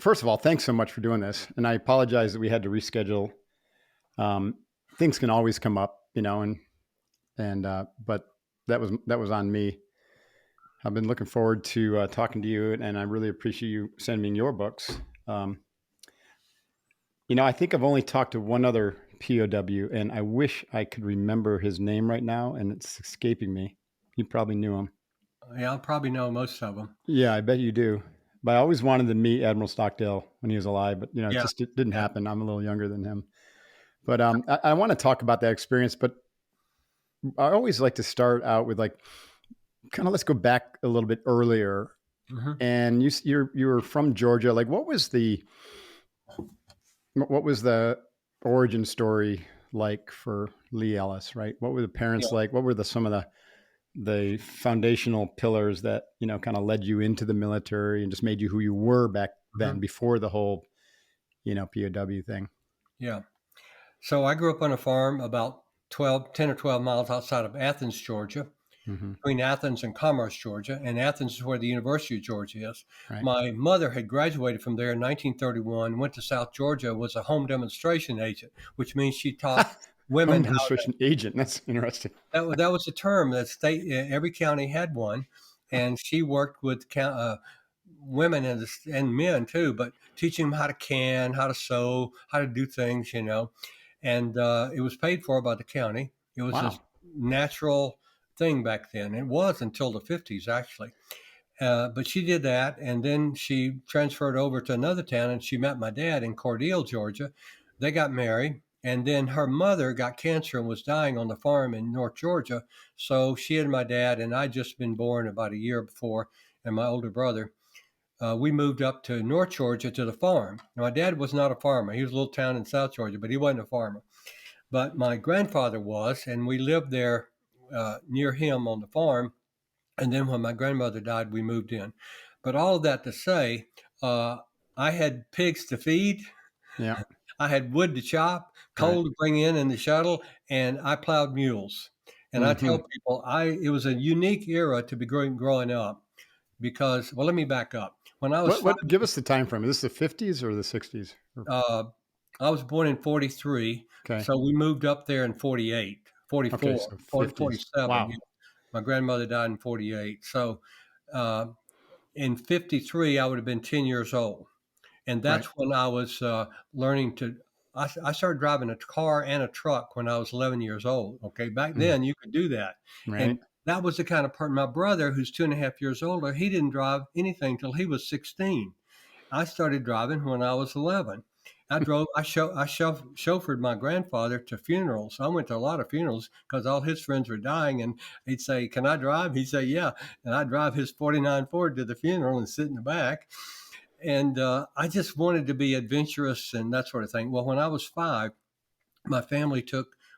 first of all, thanks so much for doing this. And I apologize that we had to reschedule. Um, Things can always come up, but that was on me. I've been looking forward to talking to you, and I really appreciate you sending me your books. Um, I think I've only talked to one other POW, and I wish I could remember his name right now, and it's escaping me. You probably knew him. Yeah, I probably know most of them. Yeah, I bet you do. But I always wanted to meet Admiral Stockdale when he was alive, but it Yeah, just didn't yeah. happen. I'm a little younger than him. But I want to talk about that experience, but I always like to start out with like kind of let's go back a little bit earlier. Hmm. And you were from Georgia. Like, what was the origin story like for Lee Ellis? Right? What were the Yeah. parents like? What were some of the foundational pillars that kind of led you into the military and just made you who you were back then Hmm. before the whole POW thing? Yeah. So I grew up on a farm about 10 or 12 miles outside of Athens, Georgia, Hmm. between Athens and Commerce, Georgia. And Athens is where the University of Georgia is. Right. My mother had graduated from there in 1931, went to South Georgia, was a home demonstration agent, which means she taught Home women how to. demonstration agent. That's interesting. That was a term that every county had one, and she worked with women and men too, but teaching them how to can, how to sew, how to do things, and it was paid for by the county. It was a Wow. natural thing back then. It was until the 50s, actually. But she did that, and then she transferred over to another town, and she met my dad in Cordele, Georgia. They got married, and then her mother got cancer and was dying on the farm in North Georgia. So she and my dad, and I'd just been born about a year before, and my older brother, we moved up to North Georgia to the farm. Now, my dad was not a farmer. He was a little town in South Georgia, but he wasn't a farmer. But my grandfather was, and we lived there near him on the farm. And then when my grandmother died, we moved in. But all of that to say, uh, I had pigs to feed. Yeah. I had wood to chop, Right. coal to bring in the shuttle, and I plowed mules. And I Hmm. tell people, it was a unique era to be growing up because, well, let me back up. When I was five, What? Give us the time frame. Is this the 50s or the 60s? uh, I was born in 43, Okay. so we moved up there in 48, Okay. 44, So 40, 50s. 47. Wow. Yeah. My grandmother died in 48. So uh, in 53, I would have been 10 years old. And Right. that's when I was learning to. I started driving a car and a truck when I was 11 years old. Okay. Back Mm. then, you could do that. Right. And that was the kind of part. My brother, who's 2.5 years older, he didn't drive anything till he was 16. I started driving when I was 11. Chauffeured my grandfather to funerals. I went to a lot of funerals because all his friends were dying, and he'd say, "Can I drive?" He'd say, "Yeah," and I'd drive his '49 Ford to the funeral and sit in the back. And I just wanted to be adventurous and that sort of thing. Well, when I was 5, my family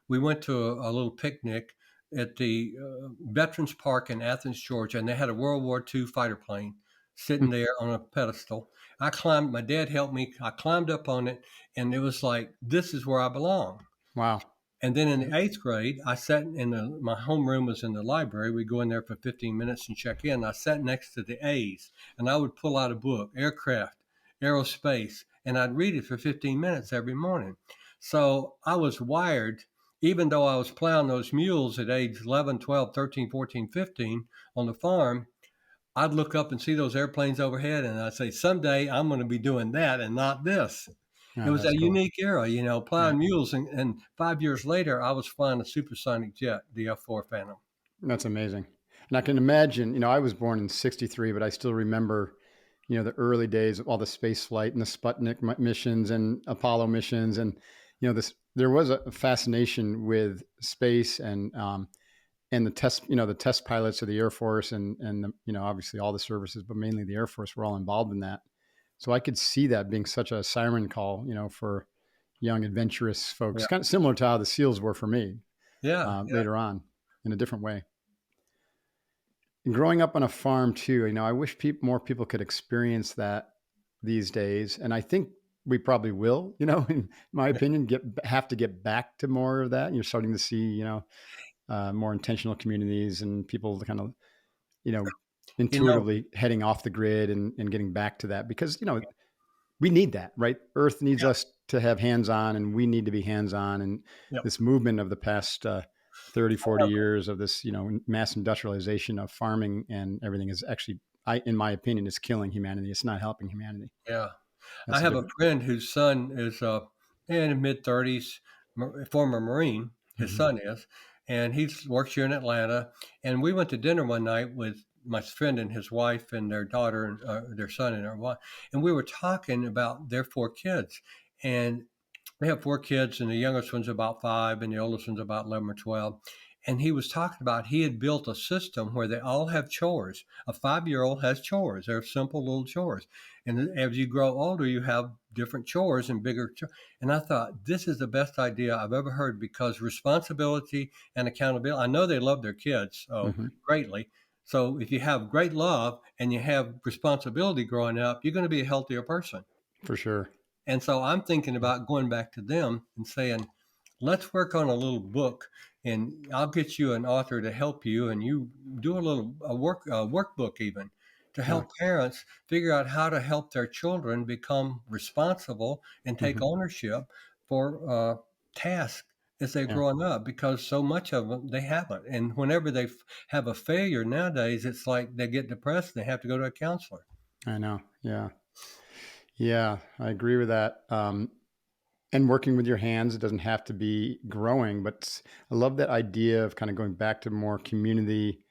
we went to a little picnic at the Veterans Park in Athens, Georgia, and they had a World War II fighter plane sitting there on a pedestal. My dad helped me, I climbed up on it, and it was like, this is where I belong. Wow. And then in the 8th grade, I sat my homeroom was in the library. We'd go in there for 15 minutes and check in. I sat next to the A's, and I would pull out a book, aircraft, aerospace, and I'd read it for 15 minutes every morning. So I was wired, even though I was plowing those mules at age 11, 12, 13, 14, 15 on the farm. I'd look up and see those airplanes overhead, and I'd say, someday I'm going to be doing that and not this. It Oh, was that's a cool. unique era, Right. plowing mules. And 5 years later, I was flying a supersonic jet, the F-4 Phantom. That's amazing. And I can imagine, I was born in 63, but I still remember, the early days of all the space flight and the Sputnik missions and Apollo missions. And, there was a fascination with space and the test pilots of the Air Force and obviously all the services, but mainly the Air Force were all involved in that. So I could see that being such a siren call, for young adventurous folks, Yeah. kind of similar to how the SEALs were for me Yeah. Yeah. later on in a different way. And growing up on a farm too, I wish more people could experience that these days. And I think we probably will, in my opinion, have to get back to more of that. You're starting to see, more intentional communities and people kind of, you know, You know, intuitively heading off the grid and getting back to that because, we need that, right? Earth needs Yeah. us to have hands-on, and we need to be hands-on. And Yep. this movement of the past 30, I 40 have, years of this, mass industrialization of farming and everything is actually, in my opinion, is killing humanity. It's not helping humanity. yeah. I That's a have a different. friend whose son is in mid-30s, former Marine. His Mhm. son is, and he works here in Atlanta. And we went to dinner one night with my friend and his wife and their daughter and their son and their wife, and we were talking about their four kids. And they have four kids, and the youngest one's about 5, and the oldest one's about 11 or 12. And he was talking about he had built a system where they all have chores. A 5-year-old has chores. They're simple little chores. And as you grow older, you have different chores and bigger. And I thought, this is the best idea I've ever heard, because responsibility and accountability, I know they love their kids Mhm. greatly. So if you have great love and you have responsibility growing up, you're going to be a healthier person. For sure. And so I'm thinking about going back to them and saying, let's work on a little book, and I'll get you an author to help you, and you do a workbook even to Yeah. help parents figure out how to help their children become responsible and take Mhm. ownership for tasks as they're Yeah. growing up, because so much of them they haven't. And whenever they have a failure nowadays, it's like they get depressed and they have to go to a counselor. I know. Yeah. Yeah. I agree with that. And working with your hands, it doesn't have to be growing, but I love that idea of kind of going back to more community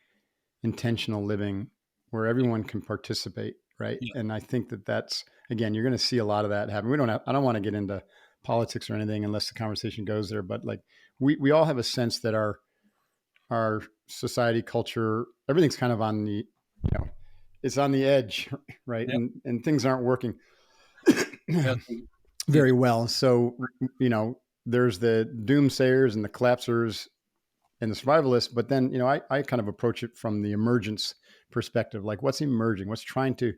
intentional living where everyone can participate, right? Yeah. And I think that that's, again, you're going to see a lot of that happen. I don't want to get into politics or anything unless the conversation goes there, but like we all have a sense that our society, culture, everything's kind of on the, it's on the edge, right? Yep. And things aren't working Yes. very well. So, there's the doomsayers and the collapsers and the survivalists, but then, I kind of approach it from the emergence perspective. Like what's emerging, what's trying to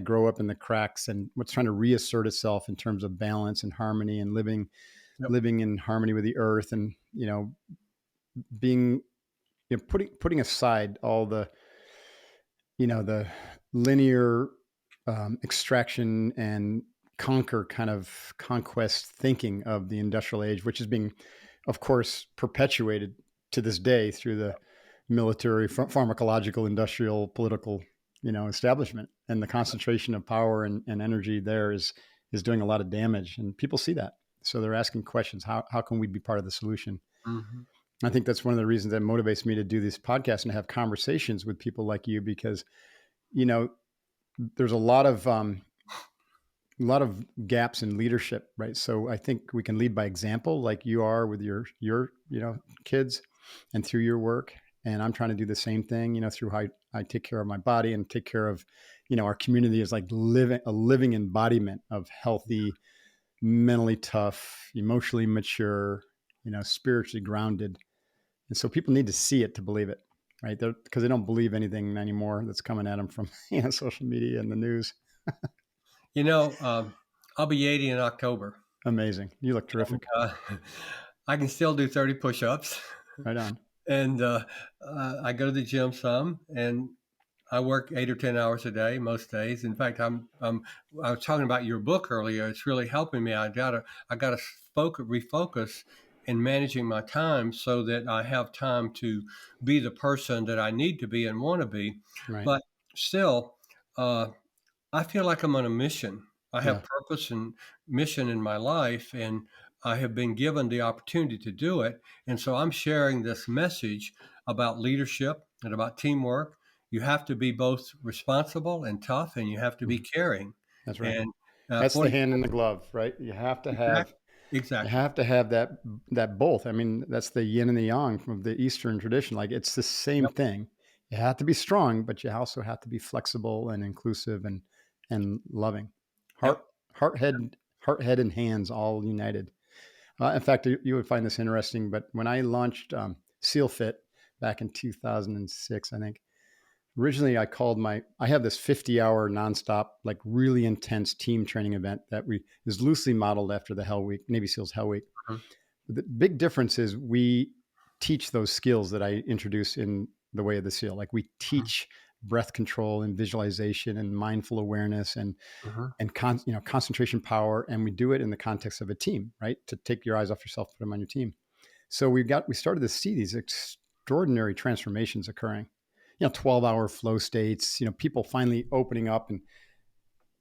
grow up in the cracks and what's trying to reassert itself in terms of balance and harmony and living, Yep. living in harmony with the earth and, being, putting aside all the linear extraction and conquer kind of conquest thinking of the industrial age, which is being, of course, perpetuated to this day through the military, pharmacological, industrial, political, establishment, and the concentration of power and energy there is doing a lot of damage, and people see that, so they're asking questions. How can we be part of the solution? Hmm. I think that's one of the reasons that motivates me to do this podcast and have conversations with people like you, because you know there's a lot of gaps in leadership, right? So I think we can lead by example, like you are with your kids, and through your work. And I'm trying to do the same thing, through how I take care of my body and take care of, our community is like a living embodiment of healthy, mentally tough, emotionally mature, spiritually grounded. And so people need to see it to believe it, right? Because they don't believe anything anymore that's coming at them from social media and the news. You know, I'll be 80 in October. Amazing. You look And, terrific. I can still do 30 push-ups, Right on. and I go to the gym some, and I work 8 or 10 hours a day most days. In fact, I was talking about your book earlier. It's really helping me. I gotta refocus in managing my time so that I have time to be the person that I need to be and want to be. Right. But still, uh, I feel like I'm on a mission. I Yeah. have purpose and mission in my life, and I have been given the opportunity to do it. And so I'm sharing this message about leadership and about teamwork. You have to be both responsible and tough, and you have to be Mhm. caring. That's right. And That's the 40, hand in the glove, right? exactly, You exactly. have to have that both. I mean, that's the yin and the yang from the Eastern tradition. Like it's the same Yep, thing. You have to be strong, but you also have to be flexible and inclusive and loving. Heart, yep. heart, head, and hands all united. In fact, you would find this interesting. But when I launched Seal Fit back in 2006, I think originally I have this 50-hour nonstop, like really intense team training event that we is loosely modeled after the Hell Week, Navy SEALs Hell Week. Mhm. The big difference is we teach those skills that I introduce in the Way of the SEAL. Like we Mhm. teach breath control and visualization and mindful awareness Hmm. concentration power, and we do it in the context of a team, right? To take your eyes off yourself, put them on your team. So we started to see these extraordinary transformations occurring. 12-hour flow states. People finally opening up and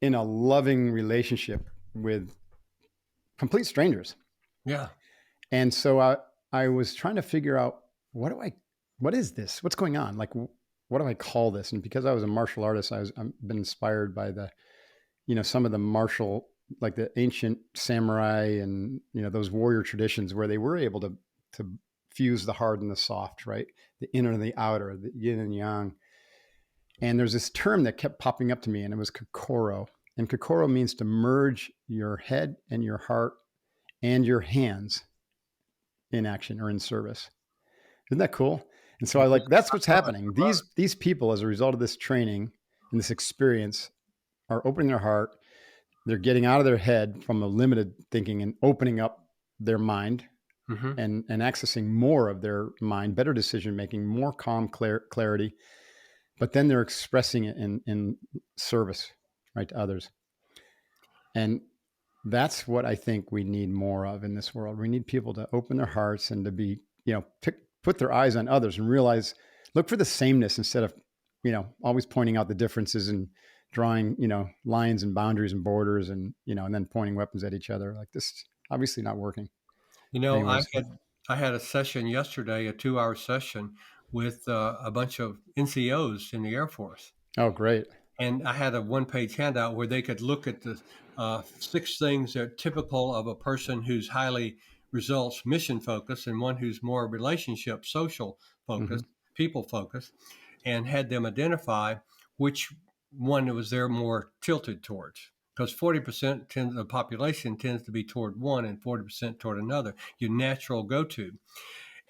in a loving relationship with complete strangers. Yeah. And so I was trying to figure out what is this? What's going on? Like, what do I call this? And because I was a martial artist, I've been inspired by some of the martial, like the ancient samurai and, those warrior traditions where they were able to fuse the hard and the soft, right? The inner and the outer, the yin and yang. And there's this term that kept popping up to me, and it was kokoro. And kokoro means to merge your head and your heart and your hands in action or in service. Isn't that cool? And so It I is. like, that's I what's love it. happening. I love it. These people, as a result of this training and this experience, are opening their heart. They're getting out of their head from a limited thinking and opening up their mind Hmm. and accessing more of their mind, better decision making, more calm clarity. But then they're expressing it in service, right, to others. And that's what I think we need more of in this world. We need people to open their hearts and to be, put their eyes on others and realize, look for the sameness instead of, always pointing out the differences and drawing, lines and boundaries and borders and then pointing weapons at each other. Like, this obviously not working. You know, Anyways. I had a session yesterday, a 2 hour session with a bunch of NCOs in the Air Force. Oh, great. And I had a one-page handout where they could look at the 6 things that are typical of a person who's highly results mission focused and one who's more relationship social Mm-hmm. focused, people focused, and had them identify which one was they're more tilted towards. Because 40% of the population tends to be toward one and 40% toward another, your natural go-to.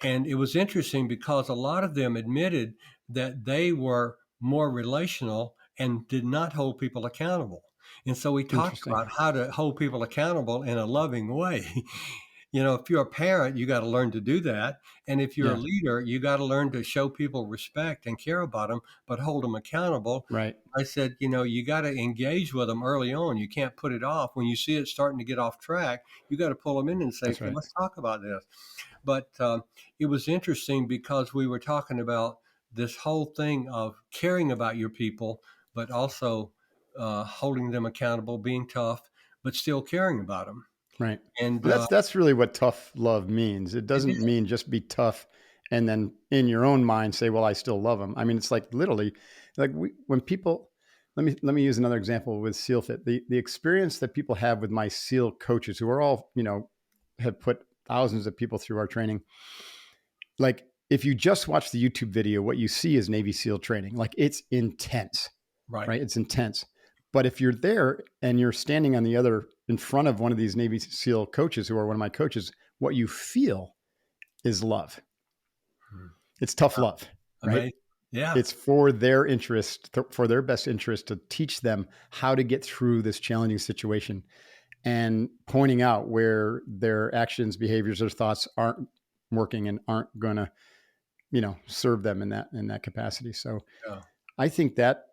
And it was interesting because a lot of them admitted that they were more relational and did not hold people accountable. And so we talked Interesting. about how to hold people accountable in a loving way. If you're a parent, you got to learn to do that. And if you're a Yeah. leader, you got to learn to show people respect and care about them, but hold them accountable. Right. I said, you got to engage with them early on. You can't put it off. When you see it starting to get off track, you got to pull them in and say, That's okay, right. let's talk about this. But it was interesting because we were talking about this whole thing of caring about your people, but also holding them accountable, being tough, but still caring about them. Right. And And that's really what tough love means. It it doesn't is mean just be tough and then in your own mind say, "Well, I still love them." I mean, it's like literally, like when people. Let me use another example with SEAL Fit. The experience that people have with my SEAL coaches, who are all have put thousands of people through our training. Like, if you just watch the YouTube video, what you see is Navy SEAL training. Like, it's intense, right. right? It's intense. But if you're there and you're standing on the other in front of one of these Navy SEAL coaches who are one of my coaches, what you feel is love. Hmm. It's tough love, right? Amazing. Yeah. It's for their interest, for their best interest, to teach them how to get through this challenging situation and pointing out where their actions, behaviors, or thoughts aren't working and aren't going to, serve them in that capacity. So Yeah. I think that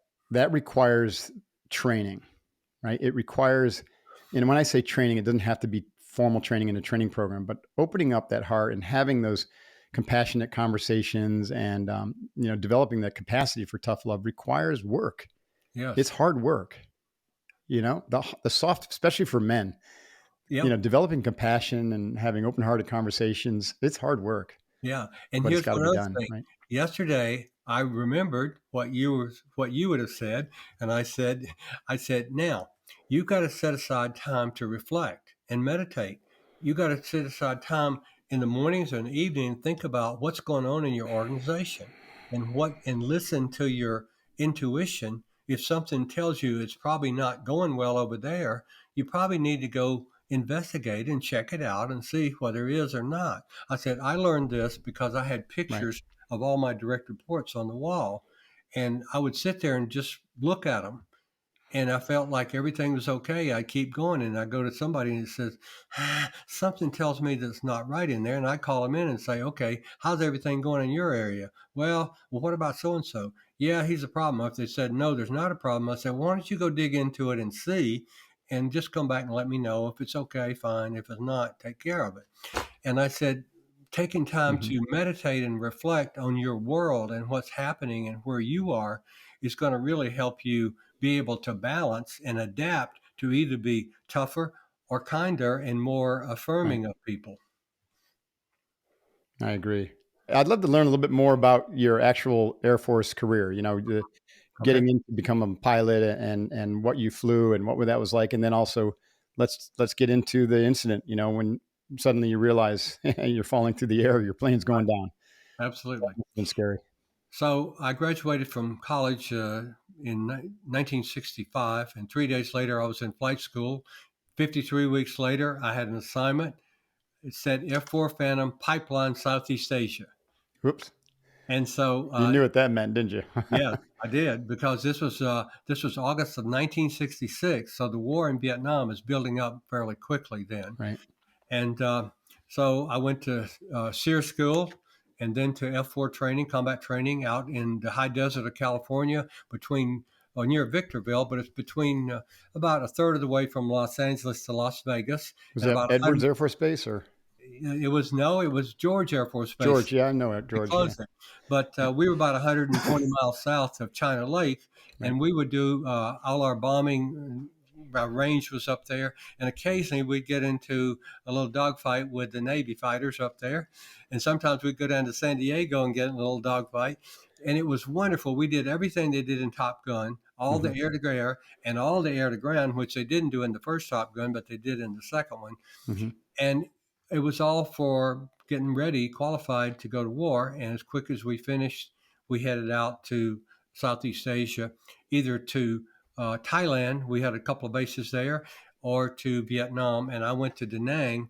requires training, right? It requires, and when I say training, it doesn't have to be formal training in a training program, but opening up that heart and having those compassionate conversations and developing that capacity for tough love requires work. It's Yes. hard work. The soft, especially for men. Yep. Developing compassion and having open-hearted conversations. It's hard work, Yeah. And but it's here's got to one be other done, thing. right? Yesterday, I remembered what you would have said, and I said, now you've got to set aside time to reflect and meditate. You got to set aside time in the mornings or in the evening and think about what's going on in your organization and listen to your intuition. If something tells you it's probably not going well over there, you probably need to go investigate and check it out and see whether it is or not. I said, I learned this because I had Right. pictures of all my direct reports on the wall. And I would sit there and just look at them. And I felt like everything was okay. I keep going and I go to somebody and it says, something tells me that's not right in there. And I call them in and say, okay, how's everything going in your area? Well, what about so and so? yeah, he's a problem. If they said, no, there's not a problem, I said, why don't you go dig into it and see, and just come back and let me know. If it's okay, fine. If it's not, take care of it. And I said, taking time Hmm. to meditate and reflect on your world and what's happening and where you are is going to really help you be able to balance and adapt to either be tougher or kinder and more Right. affirming of people. I agree. I'd love to learn a little bit more about your actual Air Force career. Okay. Getting in to become a pilot and what you flew and what that was like, and then also let's get into the incident. When suddenly you realize you're falling through the air, your plane's going down. Absolutely. It's been scary. So I graduated from college in 1965, and 3 days later, I was in flight school. 53 weeks later, I had an assignment. It said F4 Phantom Pipeline Southeast Asia. Whoops! And so, You knew what that meant, didn't you? yes, I did, because this was August of 1966. So the war in Vietnam is building up fairly quickly then. Right. And so I went to SEER school and then to F4 training, combat training out in the high desert of California between, near Victorville, but it's between about a third of the way from Los Angeles to Las Vegas, Was and that about Edwards 100. Air Force Base or It was, no, it was George Air Force Base. George? Yeah, I know it, They George. Yeah. closed it, but we were about 120 miles south of China Lake, Right. and we would do all our bombing. Our range was up there, and occasionally we'd get into a little dogfight with the Navy fighters up there, and sometimes we'd go down to San Diego and get in a little dogfight, and it was wonderful. We did everything they did in Top Gun, all the Hmm. air to air and all the air to ground, which they didn't do in the first Top Gun, but they did in the second one, Hmm. and it was all for getting ready, qualified to go to war. And as quick as we finished, we headed out to Southeast Asia, either to Thailand. We had a couple of bases there, or to Vietnam. And I went to Da Nang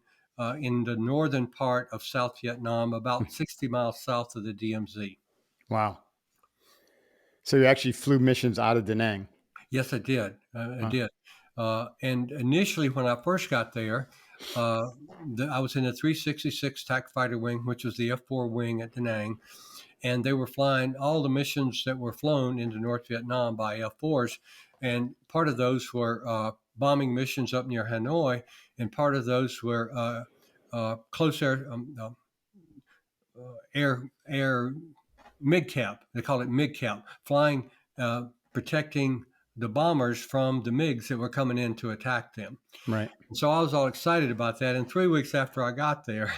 in the northern part of South Vietnam, about 60 miles south of the DMZ. Wow. So you actually flew missions out of Da Nang. Yes, I did. I Wow. did. And initially, when I first got there, uh, I was in the 366 TAC Fighter Wing, which was the F4 wing at Da Nang, and they were flying all the missions that were flown into North Vietnam by F4s. And part of those were bombing missions up near Hanoi, and part of those were close air mid cap. They call it mid cap, flying, protecting the bombers from the MiGs that were coming in to attack them. Right. So I was all excited about that. And 3 weeks after I got there,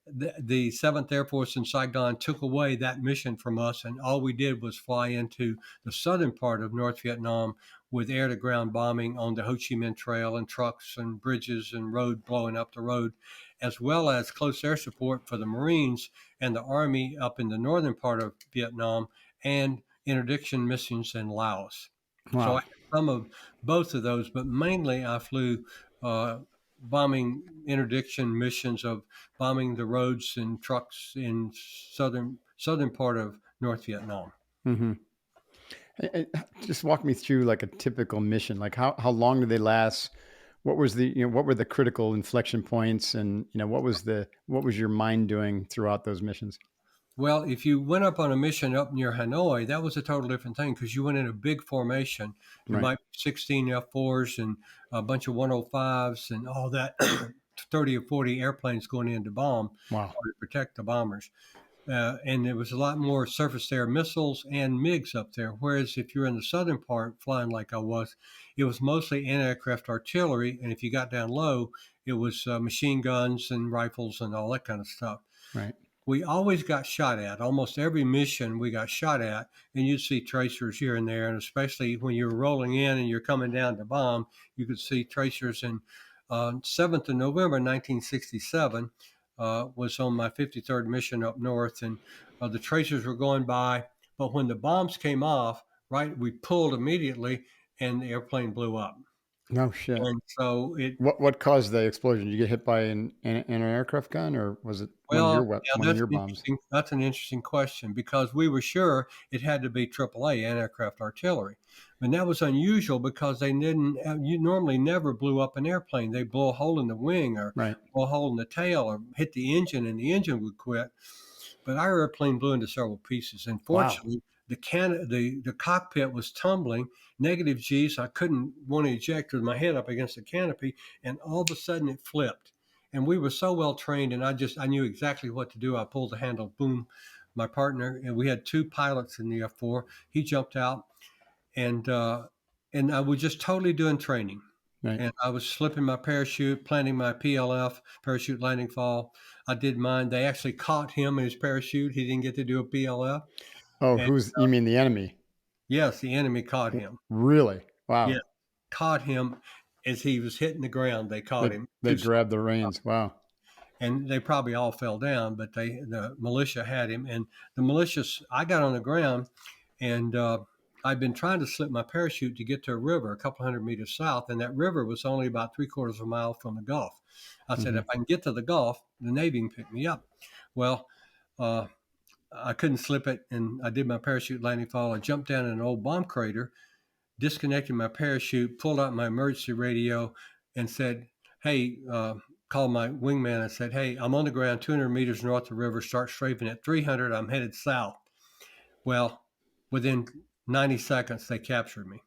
the 7th Air Force in Saigon took away that mission from us. And all we did was fly into the southern part of North Vietnam with air to ground bombing on the Ho Chi Minh Trail and trucks and bridges and road blowing up the road, as well as close air support for the Marines and the Army up in the northern part of Vietnam, and interdiction missions in Laos. So I Wow. had some of both of those, but mainly I flew uh, bombing interdiction missions of bombing the roads and trucks in southern part of North Vietnam. Hmm. Just walk me through like a typical mission. Like how long did they last? What were the critical inflection points, and what was your mind doing throughout those missions? Well, if you went up on a mission up near Hanoi, that was a total different thing, because you went in a big formation. There Right. might be 16 F4s and a bunch of 105s and all that, 30 or 40 airplanes going in to bomb Wow. or to protect the bombers. And there was a lot more surface to air missiles and MiGs up there. Whereas if you're in the southern part flying like I was, it was mostly anti-aircraft artillery. And if you got down low, it was machine guns and rifles and all that kind of stuff. Right. We always got shot at. Almost every mission we got shot at, and you'd see tracers here and there. And especially when you're rolling in and you're coming down to bomb, you could see tracers. And 7th of November 1967 was on my 53rd mission up north, and the tracers were going by. But when the bombs came off, right, we pulled immediately, and the airplane blew up. No shit. And so it What caused the explosion? Did you get hit by an aircraft gun, or was it Well, yeah, one of your bombs? that's an interesting question, because we were sure it had to be AAA, anti-aircraft artillery, and that was unusual because they didn't. You normally never blew up an airplane. They blow a hole in the wing or Right. blow a hole in the tail or hit the engine, and the engine would quit. But our airplane blew into several pieces, and Wow. fortunately, the cockpit was tumbling, negative G, so I couldn't want to eject with my head up against the canopy, and all of a sudden it flipped. And we were so well trained, and I knew exactly what to do. I pulled the handle, boom. My partner, and we had two pilots in the F4. He jumped out, and I was just totally doing training. Right. And I was slipping my parachute, planting my PLF, parachute landing fall. I did mine. They actually caught him in his parachute. He didn't get to do a PLF. Oh, And you mean the enemy? yes, the enemy caught him. Really? Yes, Wow. caught him as he was hitting the ground. They caught him. They grabbed the reins. Wow. And they probably all fell down, but the militia had him. And the militia, I got on the ground, and I'd been trying to slip my parachute to get to a river a couple hundred meters south, and that river was only about 3/4 of a mile from the Gulf. I said, if I can get to the Gulf, the Navy can pick me up. Well, uh, I couldn't slip it, and I did my parachute landing fall. I jumped down in an old bomb crater, disconnected my parachute, pulled out my emergency radio, and said, hey, called my wingman and said, hey, I'm on the ground 200 meters north of the river, start strafing at 300, I'm headed south. Well, within 90 seconds, they captured me.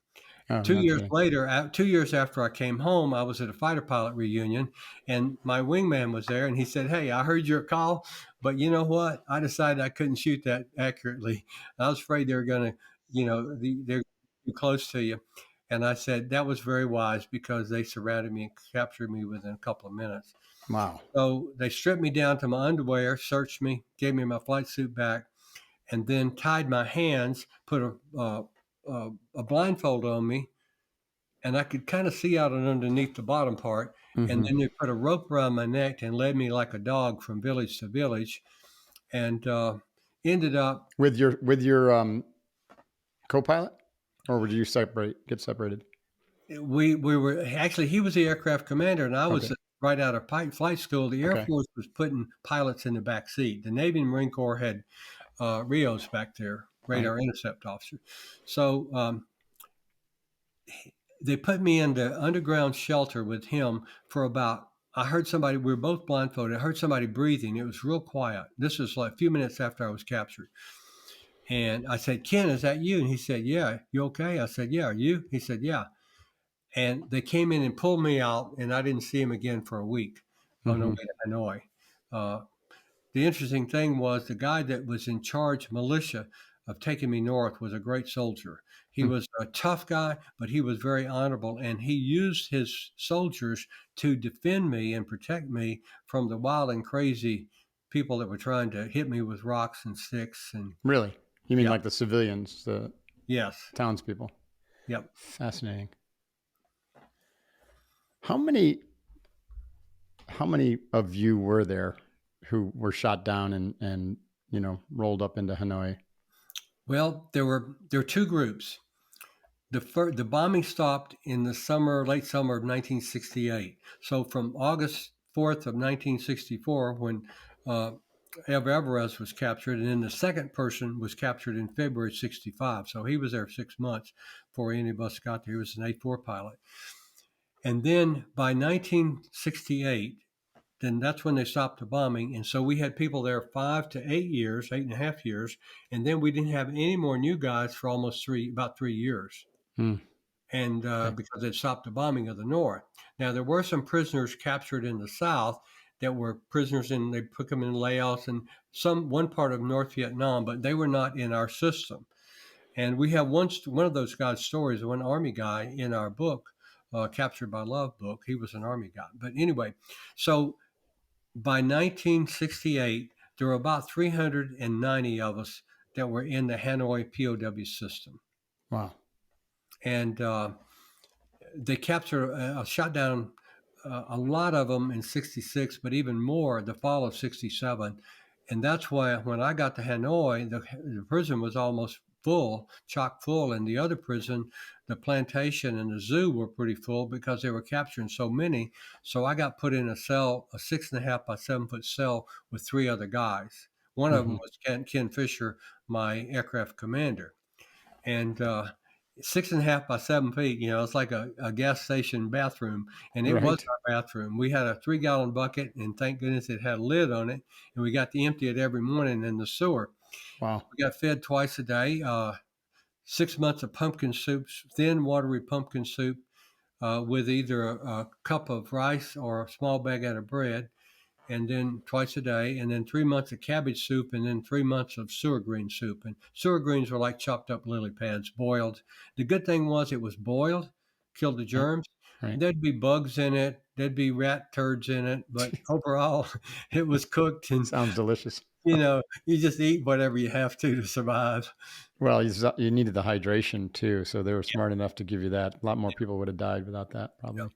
Oh, 2 years okay. later, 2 years after I came home, I was at a fighter pilot reunion, and my wingman was there, and he said, hey, I heard your call, but you know what? I decided I couldn't shoot that accurately. I was afraid they were going to, they're too close to you. And I said, that was very wise because they surrounded me and captured me within a couple of minutes. Wow. So they stripped me down to my underwear, searched me, gave me my flight suit back, and then tied my hands, put a blindfold on me, and I could kind of see out and underneath the bottom part. And Hmm. then they put a rope around my neck and led me like a dog from village to village, and ended up. With your co-pilot, or would you get separated? We were actually, he was the aircraft commander, and I was Okay. right out of flight school. The Air Okay. Force was putting pilots in the back seat. The Navy and Marine Corps had RIOs back there, Right. radar intercept officer. So they put me in the underground shelter with him for about, I heard somebody, we were both blindfolded. I heard somebody breathing. It was real quiet. This was like a few minutes after I was captured. And I said, Ken, is that you? And he said, yeah. You okay? I said, yeah. Are you? He said, yeah. And they came in and pulled me out, and I didn't see him again for a week on the way Hmm. to Hanoi. Uh, the interesting thing was the guy that was in charge militia of taking me north was a great soldier. He was a tough guy, but he was very honorable, and he used his soldiers to defend me and protect me from the wild and crazy people that were trying to hit me with rocks and sticks. And Really? You mean yeah, like the civilians, the yes, townspeople? yep. Fascinating. How many how many of you were there who were shot down and rolled up into Hanoi? Well, there were two groups. The bombing stopped in the late summer of 1968. So from August 4th of 1964, when uh, Alvarez was captured, and then the second person was captured in February 65. So he was there 6 months before any of us got there. He was an A4 pilot. And then by 1968, then that's when they stopped the bombing. And so we had people there 5 to 8 years, 8.5 years, and then we didn't have any more new guys for about 3 years. Hmm. And Okay. because they'd stopped the bombing of the North. Now, there were some prisoners captured in the South that were prisoners, and they put them in layouts and one part of North Vietnam, but they were not in our system. And we have one of those guys' stories, one Army guy in our book, Captured by Love book. He was an Army guy. But anyway, so by 1968, there were about 390 of us that were in the Hanoi POW system. Wow. And they captured, shot down a lot of them in 66, but even more the fall of 67. And that's why when I got to Hanoi, the prison was almost full, chock full. And the other prison, the plantation and the zoo were pretty full because they were capturing so many. So I got put in a cell, a 6.5 by 7 foot cell with three other guys. One of them Hmm. was Ken Fisher, my aircraft commander. And 6.5 by 7 feet, it's like a gas station bathroom. And it was Right. our bathroom. We had a 3 gallon bucket, and thank goodness it had a lid on it. And we got to empty it every morning in the sewer. Wow. We got fed twice a day. 6 months of pumpkin soups, thin, watery pumpkin soup with either a cup of rice or a small baguette of bread, and then twice a day, and then 3 months of cabbage soup, and then 3 months of sewer green soup. And sewer greens were like chopped up lily pads, boiled. The good thing was it was boiled, killed the Right. germs. Right. There'd be bugs in it, there'd be rat turds in it, but overall, it was cooked, and Sounds delicious. you just eat whatever you have to survive. Well, you needed the hydration too, so they were smart enough to give you that. A lot more people would have died without that, Yeah. probably.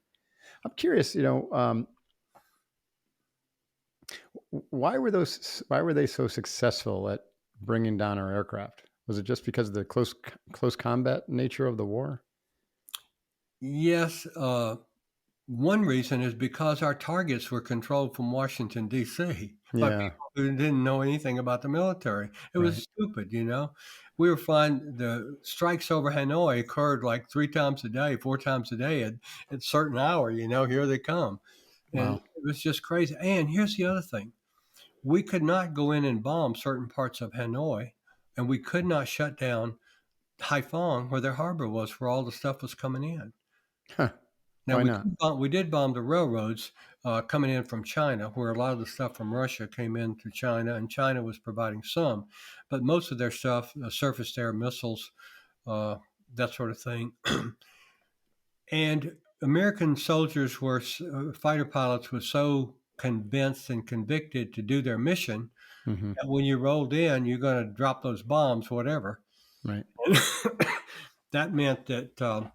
I'm curious, why were they so successful at bringing down our aircraft? Was it just because of the close combat nature of the war? Yes, one reason is because our targets were controlled from Washington, D.C. by Yeah. people who didn't know anything about the military. It was Right. stupid, you know. We were flying, the strikes over Hanoi occurred like 3 times a day, 4 times a day at certain hour, here they come. And Wow. it was just crazy. And here's the other thing. We could not go in and bomb certain parts of Hanoi, and we could not shut down Haiphong, where their harbor was, where all the stuff was coming in. Huh. Now Why not? we did bomb the railroads coming in from China, where a lot of the stuff from Russia came into China, and China was providing some, but most of their stuff, surface to air missiles, uh, that sort of thing. And American soldiers were fighter pilots were so convinced and convicted to do their mission Hmm. that when you rolled in, you're going to drop those bombs, whatever. Right. That meant that.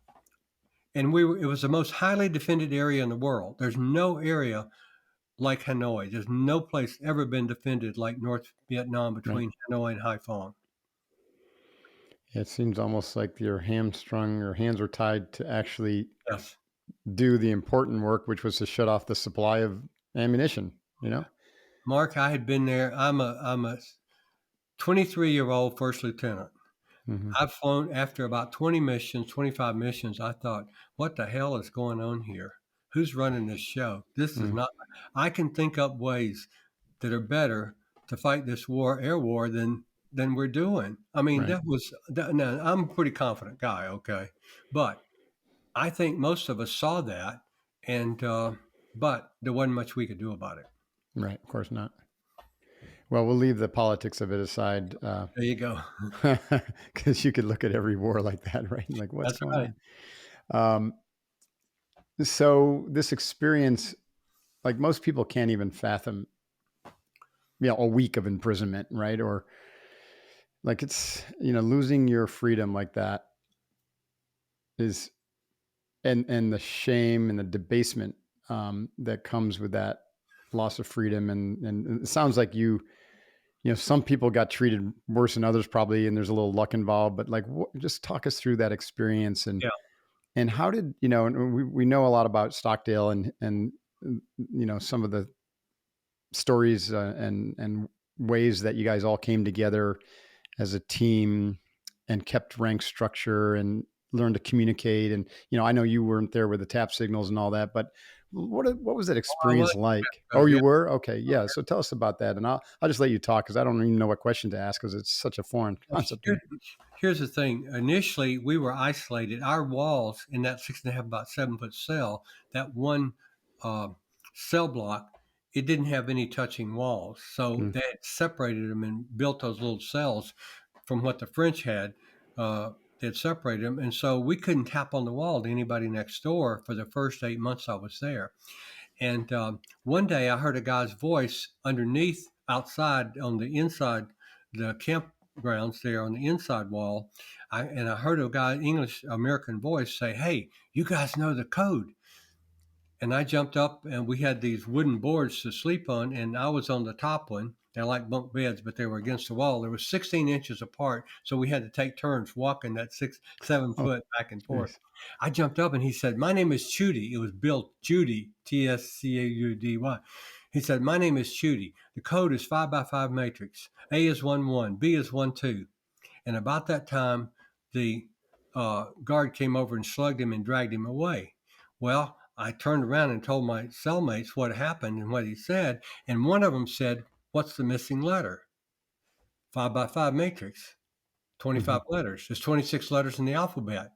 And it was the most highly defended area in the world. There's no area like Hanoi. There's no place ever been defended like North Vietnam Right. between Hanoi and Haiphong. It seems almost like you're hamstrung or hands were tied to actually Yes. do the important work, which was to shut off the supply of ammunition, you know? Mark, I had been there. I'm a 23-year-old first lieutenant. Hmm. I've flown after about 20 missions, 25 missions. I thought, what the hell is going on here? Who's running this show? This is Mm. not, I can think up ways that are better to fight this war, air war, than we're doing. I mean, Right. now, I'm a pretty confident guy, okay, but I think most of us saw that, and but there wasn't much we could do about it. Right. Of course not. Well, we'll leave the politics of it aside, There you go. because you could look at every war like that, right? Like, what's That's going right. on? Um, so this experience, like most people can't even fathom, a week of imprisonment, right? Or like losing your freedom like that is, and the shame and the debasement that comes with that loss of freedom. And it sounds like some people got treated worse than others probably, and there's a little luck involved, but like, just talk us through that experience. And Yeah. and how did, and we know a lot about Stockdale and some of the stories, and ways that you guys all came together as a team and kept rank structure and learned to communicate. And I know you weren't there with the tap signals and all that, but what was that Oh, I was. experience like? Oh, Yeah. you were? Okay, yeah. So tell us about that, and I'll just let you talk because I don't even know what question to ask because it's such a foreign concept to Here, me. here's the thing. Initially, we were isolated. Our walls in that 6.5, about 7 foot cell, that one uh, cell block, it didn't have any touching walls. So Mm, they had separated them and built those little cells from what the French had. They had separated them. And so we couldn't tap on the wall to anybody next door for the first 8 months I was there. And one day I heard a guy's voice underneath outside on the inside, the campgrounds there on the inside wall. And I heard a guy, English American voice say, "Hey, you guys know the code." And I jumped up and we had these wooden boards to sleep on. And I was on the top one. They're like bunk beds, but they were against the wall. They were 16 inches apart. So we had to take turns walking that 7 oh, foot back and forth. jeez. I jumped up and he said, "My name is Chudy." It was Bill Judy, Tschaudy. He said, "My name is Chudy. The code is 5 by 5 matrix. A is 1 1, B is 1 2." And about that time, the guard came over and slugged him and dragged him away. Well, I turned around and told my cellmates what happened and what he said. And one of them said, "What's the missing letter?" 5x5 matrix, 25 Hmm. letters. There's 26 letters in the alphabet.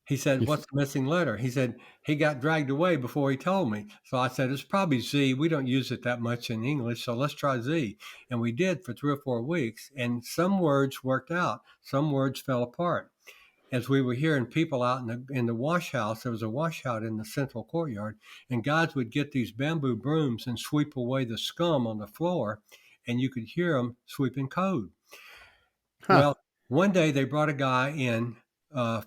He said, You, "What's the missing letter?" He said, "He got dragged away before he told me." So I said, "It's probably Z. We don't use it that much in English, so let's try Z." And we did for 3 or 4 weeks, and some words worked out, some words fell apart. As we were hearing people out in the wash house, there was a wash out in the central courtyard, and guys would get these bamboo brooms and sweep away the scum on the floor, and you could hear them sweeping code. huh. Well, one day they brought a guy in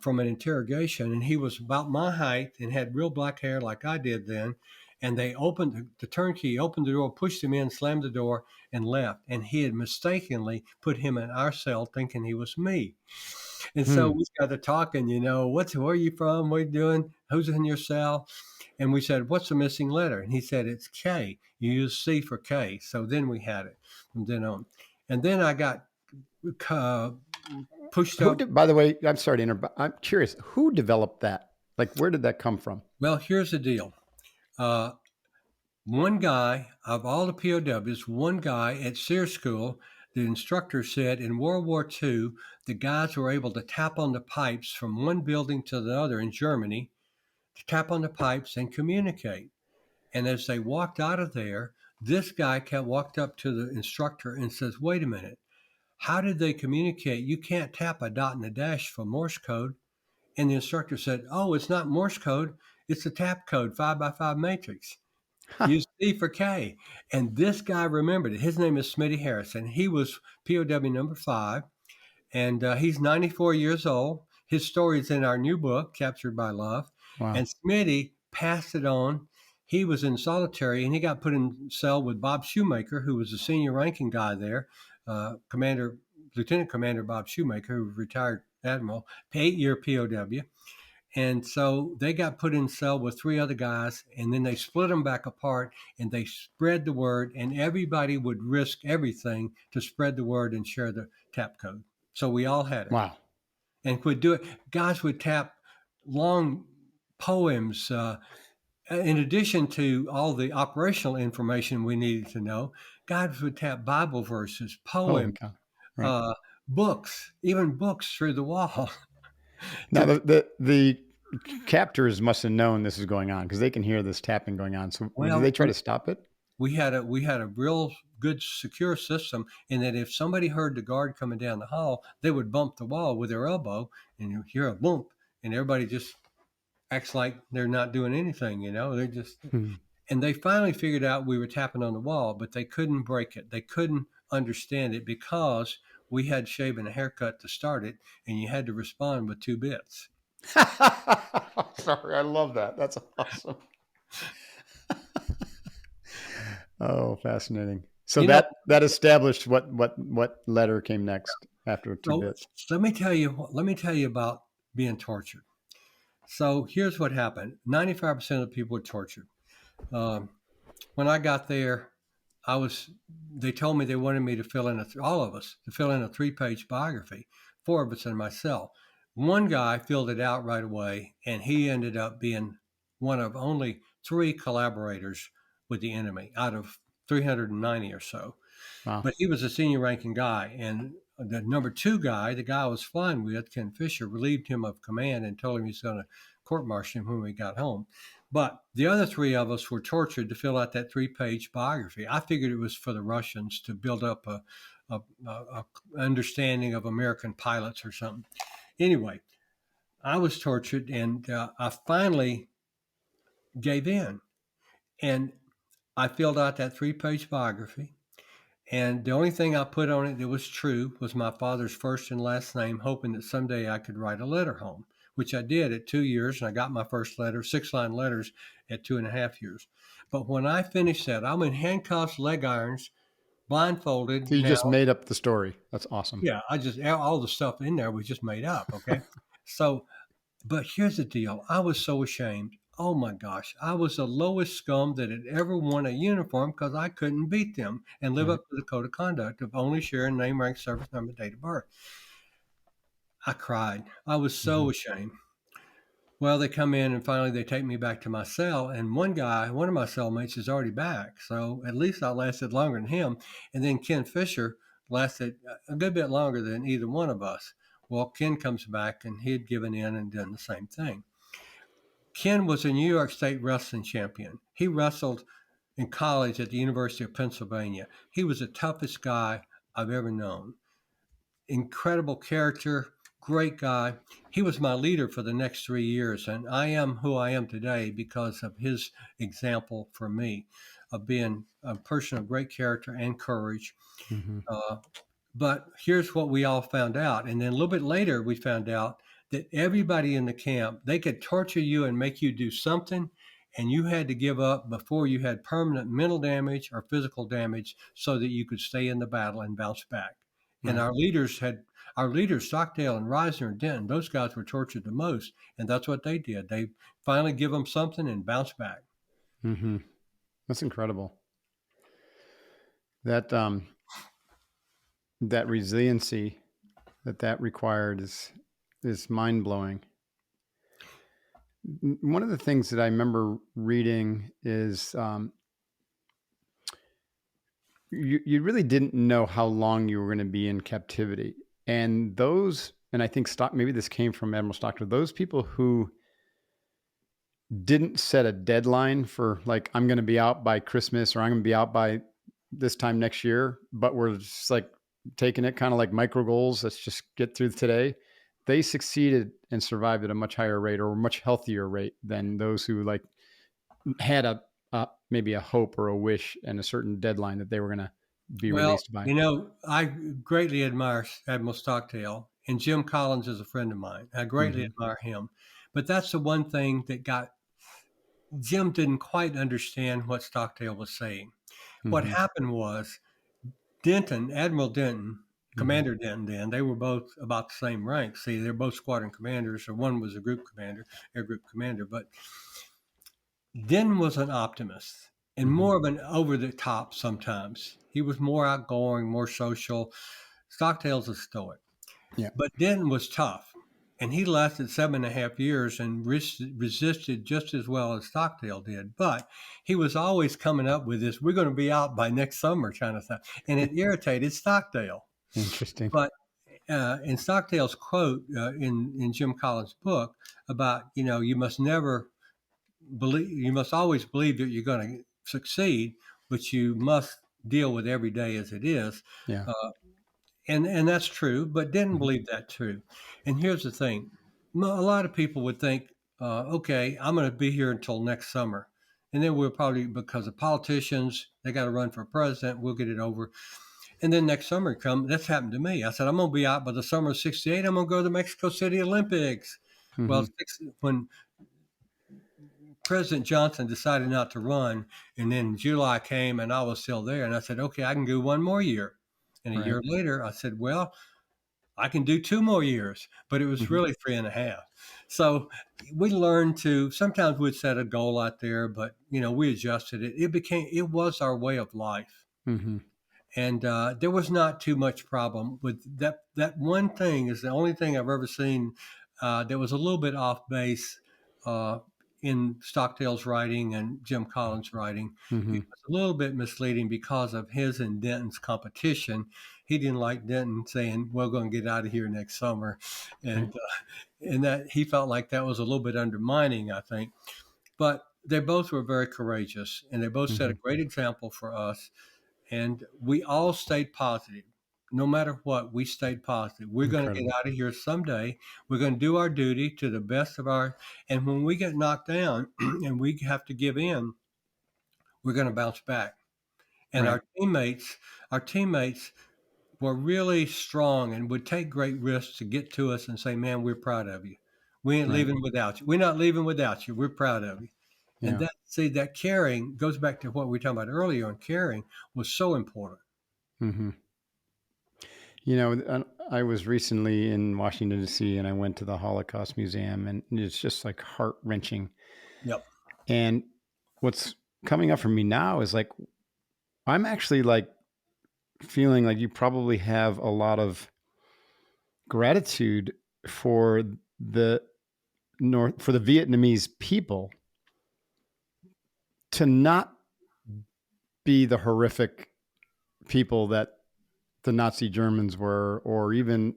from an interrogation, and he was about my height and had real black hair like I did then. And they opened the turnkey, opened the door, pushed him in, slammed the door, and left. And he had mistakenly put him in our cell, thinking he was me. And so Hmm. we got to talking, where are you from? What are you doing? Who's in your cell? And we said, what's the missing letter? And he said, it's K. You use C for K. So then we had it from then on. And then I got uh, pushed Who up. did? By the way, I'm sorry to interrupt. I'm curious. Who developed that? Like, where did that come from? Well, here's the deal. Uh, One guy of all the POWs, one guy at SEER school, the instructor said in World War II, the guys were able to tap on the pipes from one building to the other in Germany, to tap on the pipes and communicate. And as they walked out of there, this guy walked up to the instructor and says, wait a minute, how did they communicate? You can't tap a dot and a dash for Morse code. And the instructor said, oh, it's not Morse code. It's a tap code, 5x5 matrix. Huh. Use C for K. And this guy remembered it. His name is Smitty Harrison. He was POW number 5, and he's 94 years old. His story is in our new book, Captured by Love. Wow. And Smitty passed it on. He was in solitary, and he got put in cell with Bob Shoemaker, who was the senior ranking guy there, Lieutenant Commander Bob Shoemaker, who was retired admiral, 8-year POW. And so they got put in cell with 3 other guys, and then they split them back apart, and they spread the word, and everybody would risk everything to spread the word and share the tap code. So we all had it Wow. and could do it. Guys would tap long poems. In addition to all the operational information we needed to know, guys would tap Bible verses, Holy poems, cow. Right. uh, books, even books through the wall. Now to the captors must have known this is going on because they can hear this tapping going on. So did they well, try to stop it? we had a real good secure system in that if somebody heard the guard coming down the hall, they would bump the wall with their elbow, and you hear a bump, and everybody just acts like they're not doing anything. They're just. Hmm. And they finally figured out we were tapping on the wall, but they couldn't break it. They couldn't understand it because we had shave and a haircut to start it, and you had to respond with 2 bits. Sorry, I love that. That's awesome. Oh, fascinating. So You know, that established what letter came next after two so bits. let me tell you about being tortured. So here's what happened: 95% of the people were tortured. Um, when I got there, I was. They told me they wanted me to fill in all of us to fill in a 3-page biography, 4 of us in my cell. One guy filled it out right away, and he ended up being one of only 3 collaborators with the enemy out of 390 or so. Wow. But he was a senior ranking guy, and the number 2 guy, the guy I was flying with, Ken Fisher, relieved him of command and told him he's going to court-martial him when we got home. But the other 3 of us were tortured to fill out that 3-page biography. I figured it was for the Russians to build up a understanding of American pilots or something. Anyway, I was tortured, and I finally gave in, and I filled out that 3-page biography. And the only thing I put on it that was true was my father's first and last name, hoping that someday I could write a letter home, which I did at 2 years. And I got my first letter, 6-line letters at 2.5 years. But when I finished that, I'm in handcuffs, leg irons, So blindfolded you now. just made up the story. That's awesome. Yeah, all the stuff in there was just made up. Okay. So, but here's the deal. I was so ashamed. Oh my gosh. I was the lowest scum that had ever worn a uniform because I couldn't beat them and live Right. up to the code of conduct of only sharing name, rank, service number, date of birth. I cried. I was Hmm. so ashamed. Well, they come in and finally they take me back to my cell. And one of my cellmates is already back. So at least I lasted longer than him. And then Ken Fisher lasted a good bit longer than either one of us. Well, Ken comes back and he had given in and done the same thing. Ken was a New York State wrestling champion. He wrestled in college at the University of Pennsylvania. He was the toughest guy I've ever known. Incredible character, great guy. He was my leader for the next 3 years, and I am who I am today because of his example for me of being a person of great character and courage. Mm-hmm. Uh, but here's what we all found out. And then a little bit later, we found out that everybody in the camp, they could torture you and make you do something, and you had to give up before you had permanent mental damage or physical damage so that you could stay in the battle and bounce back. And Right. our leaders, Stockdale and Reisner and Denton, those guys were tortured the most. And that's what they did. They finally give them something and bounce back. Mm-hmm. That's incredible. That that resiliency that required is mind blowing. One of the things that I remember reading is you really didn't know how long you were going to be in captivity, and I think maybe this came from Admiral Stockdale. Those people who didn't set a deadline for like I'm going to be out by Christmas or I'm going to be out by this time next year, but we're just like taking it kind of like micro goals. Let's just get through today. They succeeded and survived at a much higher rate or a much healthier rate than those who like had maybe a hope or a wish and a certain deadline that they were going to be Well, released by. I greatly admire Admiral Stockdale, and Jim Collins is a friend of mine. I greatly Mm-hmm. admire him. But that's the one thing that Jim didn't quite understand what Stockdale was saying. What Mm-hmm. happened was Admiral Denton, Mm-hmm. Commander Denton, then they were both about the same rank. See, they're both squadron commanders, or one was a group commander, air group commander. But Denton was an optimist and Mm-hmm. more of an over the top sometimes. He was more outgoing, more social. Stockdale's a stoic. Yeah. But Denton was tough, and he lasted 7.5 years and resisted just as well as Stockdale did. But he was always coming up with this, we're going to be out by next summer kind of thing. And it irritated Stockdale. Interesting. But in Stockdale's quote in Jim Collins' book about, you must never believe, you must always believe that you're going to succeed, but you must deal with every day as it is. Yeah. Uh, and that's true, but didn't Mm-hmm. believe that too. And here's the thing: a lot of people would think, okay, I'm going to be here until next summer, and then we'll probably, because of politicians, they got to run for president. We'll get it over, and then next summer come. That's happened to me. I said I'm going to be out by the summer of '68. I'm going to go to the Mexico City Olympics. Mm-hmm. Well, when President Johnson decided not to run, and then July came, and I was still there, and I said, okay, I can do one more year. And a Right. year later, I said, well, I can do 2 more years, but it was Mm-hmm. really 3.5. So we learned to, sometimes we'd set a goal out there, but we adjusted it. It was our way of life. Mm-hmm. And there was not too much problem with that. That one thing is the only thing I've ever seen that was a little bit off base uh, in Stockdale's writing and Jim Collins' writing. Mm-hmm. It was a little bit misleading because of his and Denton's competition. He didn't like Denton saying, "We're going to get out of here next summer," Right. and that he felt like that was a little bit undermining, I think. But they both were very courageous, and they both set Mm-hmm. a great example for us. And we all stayed positive. No matter what, we stayed positive. We're going to get Incredible. out of here someday. We're going to do our duty to the best of our. And when we get knocked down and we have to give in, we're going to bounce back. And Right. our teammates were really strong and would take great risks to get to us and say, "Man, we're proud of you. We ain't Right. leaving without you. We're not leaving without you. We're proud of you." And Yeah. that caring goes back to what we were talking about earlier on caring was so important. Mm-hmm. I was recently in Washington, D.C., and I went to the Holocaust Museum, and it's just like heart wrenching. Yep. And what's coming up for me now is like, I'm actually like feeling like you probably have a lot of gratitude for the for the Vietnamese people to not be the horrific people that the Nazi Germans were, or even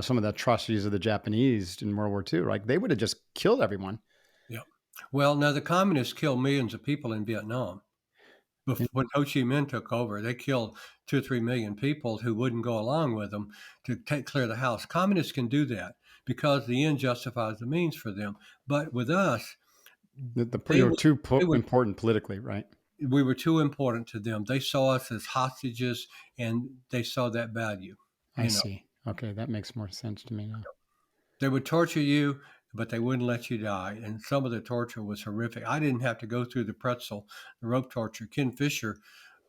some of the atrocities of the Japanese in World War II. Like they would have just killed everyone. Yeah. Well, now the communists killed millions of people in Vietnam. When Ho Chi Minh took over, they killed 2 or 3 million people who wouldn't go along with them to clear the house. Communists can do that because the end justifies the means for them. But with us, You they were would, too they would important politically, right? we were too important to them. They saw us as hostages, and they saw that value. I You know, see. Okay, that makes more sense to me now. they would torture you, but they wouldn't let you die. And some of the torture was horrific. I didn't have to go through the rope torture. Ken Fisher,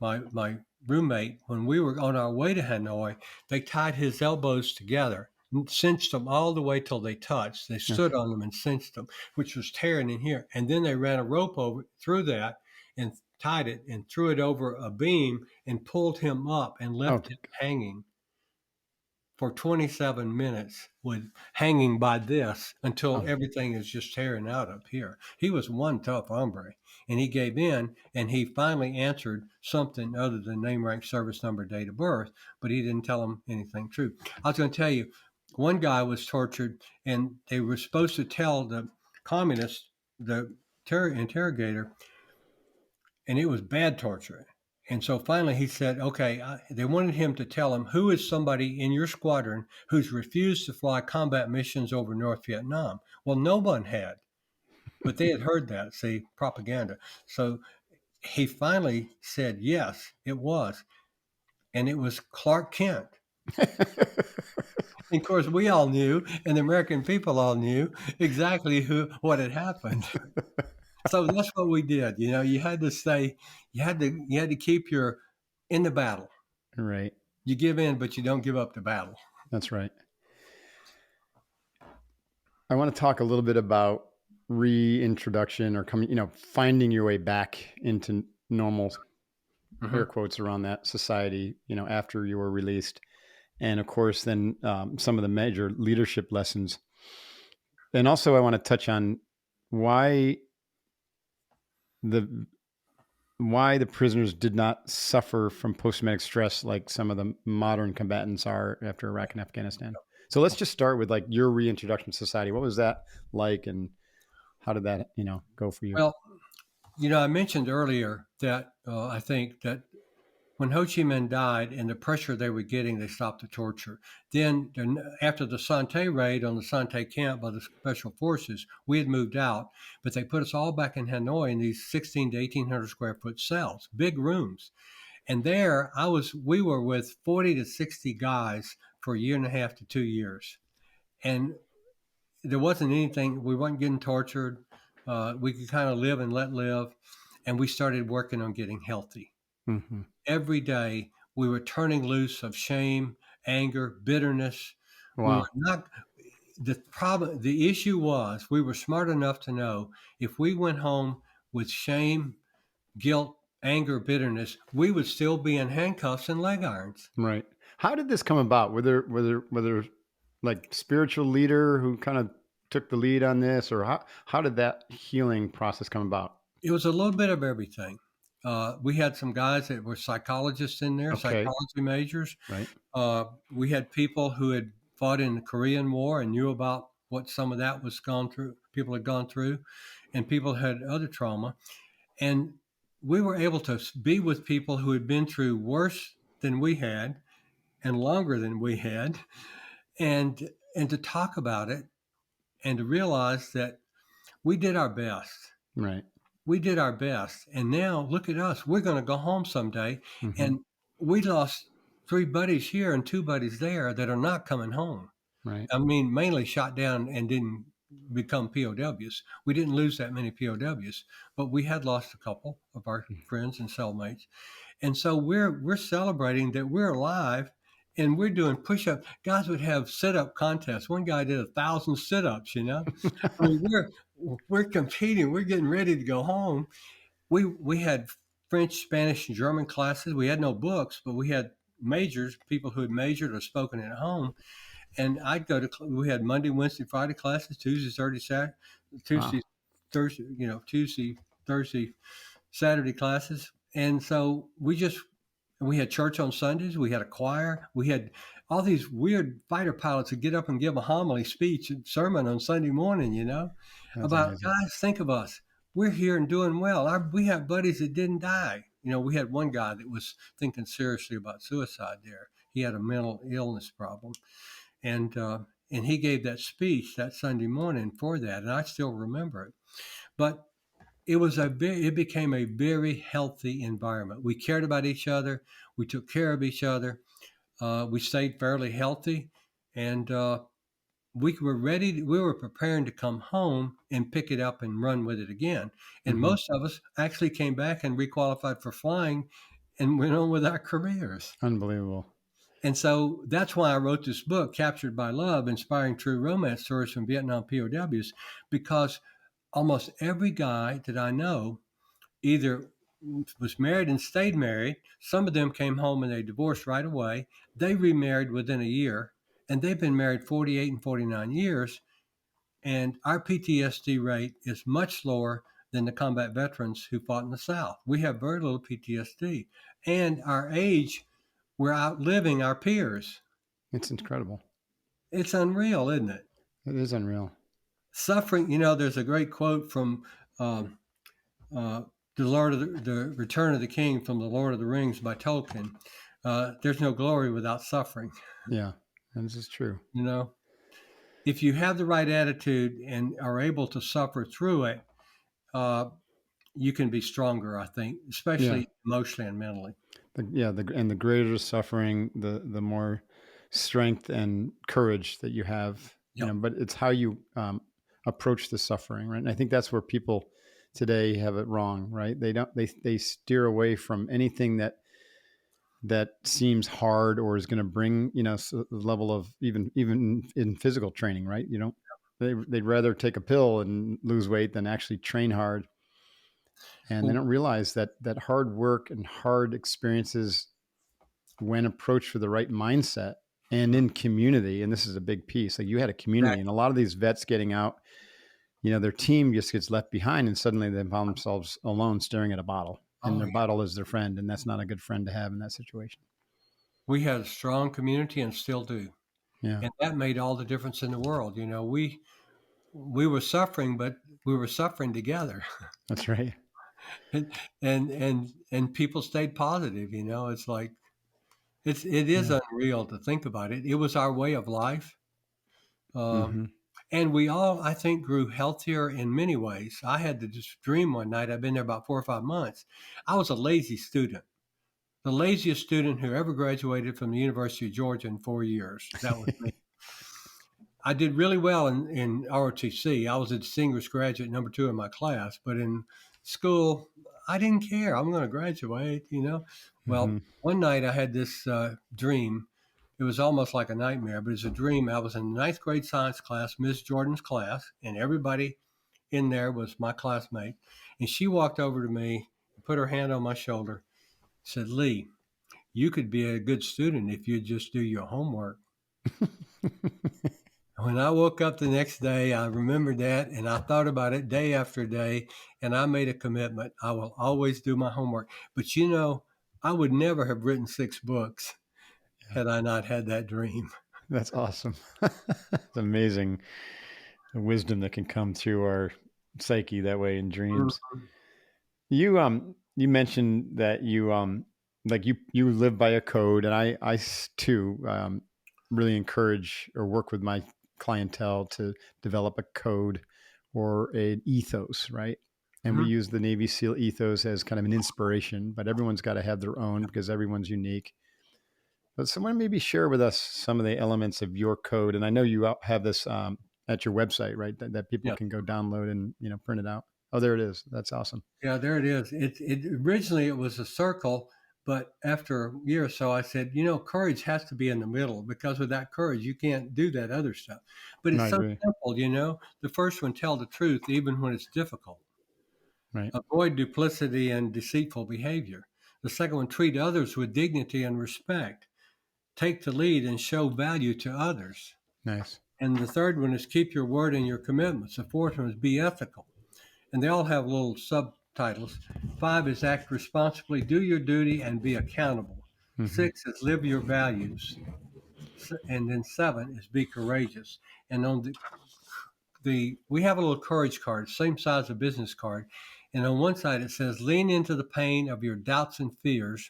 my roommate, when we were on our way to Hanoi, they tied his elbows together, cinched them all the way till they touched. They stood Okay. on them and cinched them, which was tearing in here. And then they ran a rope over through that and tied it and threw it over a beam and pulled him up and Oh, left him hanging for 27 minutes with hanging by this until oh, everything is just tearing out up here. He was one tough hombre, and he gave in, and he finally answered something other than name, rank, service number, date of birth, but he didn't tell him anything true. I was going to tell you, one guy was tortured, and they were supposed to tell the communist, the interrogator, and it was bad torture. And so finally he said, okay, they wanted him to tell him who is somebody in your squadron who's refused to fly combat missions over North Vietnam. Well, no one had, but they had heard that, see, propaganda. So he finally said, yes, it was. And it was Clark Kent. And of course, we all knew, and the American people all knew exactly what had happened. So that's what we did. You had to stay, you had to keep your in the battle. right. You give in, but you don't give up the battle. That's right. I want to talk a little bit about reintroduction or finding your way back into normal, air Hmm. quotes around that society, after you were released. And of course, then some of the major leadership lessons. And also, I want to touch on why the why the prisoners did not suffer from post-traumatic stress like some of the modern combatants are after Iraq and Afghanistan. So let's just start with like your reintroduction to society. What was that like, and how did that go for you? Well, I mentioned earlier that I think that when Ho Chi Minh died and the pressure they were getting, they stopped the torture. Then, after the Sante raid on the Sante camp by the special forces, we had moved out, but they put us all back in Hanoi in these 16 to 1800 square foot cells, big rooms. And there we were with 40 to 60 guys for a year and a half to 2 years. And there wasn't anything, we weren't getting tortured. We could kind of live and let live. And we started working on getting healthy. Mm-hmm. Every day we were turning loose of shame, anger, bitterness. We were Wow. not, the issue was we were smart enough to know if we went home with shame, guilt, anger, bitterness, we would still be in handcuffs and leg irons. Right. How did this come about? Were there like spiritual leader who kind of took the lead on this, or how did that healing process come about? It was a little bit of everything. We had some guys that were psychologists in there, Okay. psychology majors. Right. We had people who had fought in the Korean War and knew about what some of that was gone through. People had gone through, and people had other trauma. And we were able to be with people who had been through worse than we had and longer than we had, and to talk about it and to realize that we did our best. Right. We did our best. And now look at us. We're going to go home someday. Mm-hmm. And we lost 3 buddies here and 2 buddies there that are not coming home. Right. I mean, mainly shot down and didn't become POWs. We didn't lose that many POWs, but we had lost a couple of our friends and cellmates. And so we're celebrating that we're alive and we're doing push-up. Guys would have sit-up contests. One guy did 1,000 sit-ups. I mean, we're competing. We're getting ready to go home. We had French, Spanish, and German classes. We had no books, but we had majors, people who had majored or spoken at home. And I'd go to. We had Monday, Wednesday, Friday classes. Tuesday, Thursday, Saturday, Wow. Tuesday, Thursday. Tuesday, Thursday, Saturday classes. And so And we had church on Sundays. We had a choir. We had all these weird fighter pilots who get up and give a homily speech and sermon on Sunday morning, That's about amazing. guys, think of us. We're here and doing well. We have buddies that didn't die. We had one guy that was thinking seriously about suicide there. He had a mental illness problem. And he gave that speech that Sunday morning for that. And I still remember it. But it became a very healthy environment. We cared about each other. We took care of each other. We stayed fairly healthy, and we were preparing to come home and pick it up and run with it again. And Hmm. most of us actually came back and requalified for flying and went on with our careers. Unbelievable. And so that's why I wrote this book, Captured by Love, Inspiring True Romance Stories from Vietnam POWs, because almost every guy that I know either was married and stayed married. Some of them came home and they divorced right away. They remarried within a year, and they've been married 48 and 49 years. And our PTSD rate is much lower than the combat veterans who fought in the South. We have very little PTSD. And our age, we're outliving our peers. It's incredible. It's unreal, isn't it? It is unreal. Suffering, there's a great quote from um, uh, the Return of the King from the Lord of the Rings by Tolkien. There's no glory without suffering. Yeah, and this is true. You know, if you have the right attitude and are able to suffer through it, uh, you can be stronger. I think, Yeah, especially emotionally and mentally. and the greater the suffering, the more strength and courage that you have. Yep. But it's how you approach the suffering, right? And I think that's where people today have it wrong, right? They steer away from anything that seems hard or is going to bring the level of even in physical training, right? They'd rather take a pill and lose weight than actually train hard, and they Well, don't realize that hard work and hard experiences, when approached with the right mindset and in community, and this is a big piece, like you had a community, and a lot of these vets getting out, their team just gets left behind, and suddenly they found themselves alone staring at a bottle, and oh their yeah, bottle is their friend, and that's not a good friend to have in that situation. we had a strong community and still do, Yeah, and that made all the difference in the world. We were suffering, but we were suffering together. that's right. And people stayed positive. It's like it is Yeah. unreal to think about it. It was our way of life, um, Hmm. and we all, I think, grew healthier in many ways. I had this dream one night. I've been there about 4 or 5 months. I was a lazy student, the laziest student who ever graduated from the University of Georgia in 4 years. That was me. I did really well in ROTC. I was a distinguished graduate, number 2 in my class, but in school, I didn't care. I'm going to graduate. Hmm. Well, one night I had this dream. It was almost like a nightmare, but it's a dream. I was in the ninth grade science class, Miss Jordan's class, and everybody in there was my classmate. And she walked over to me, put her hand on my shoulder, said, "Lee, you could be a good student if you just do your homework." When I woke up the next day, I remembered that and I thought about it day after day. And I made a commitment. I will always do my homework. But I would never have written 6 books Yeah, had I not had that dream. that's awesome. It's amazing the wisdom that can come through our psyche that way in dreams. Mhm. You mentioned that like you live by a code, and too really encourage or work with my clientele to develop a code or an ethos, right? And we Mhm. use the Navy SEAL ethos as kind of an inspiration, but everyone's got to have their own because everyone's unique. But someone maybe share with us some of the elements of your code, and I know you have this at your website, right? That people Yeah. can go download and print it out. Oh, there it is. That's awesome. Yeah, there it is. It originally it was a circle, but after a year or so, I said, courage has to be in the middle because without courage, you can't do that other stuff. But No, it's I so agree. simple. The first one, tell the truth, even when it's difficult. Right. Avoid duplicity and deceitful behavior. The second one, treat others with dignity and respect. Take the lead and show value to others. Nice. And the third one is keep your word and your commitments. The fourth one is be ethical. And they all have little subtitles. 5 is act responsibly, do your duty, and be accountable. Mm-hmm. 6 is live your values. And then 7 is be courageous. And on the we have a little courage card, same size as a business card. And on one side it says, lean into the pain of your doubts and fears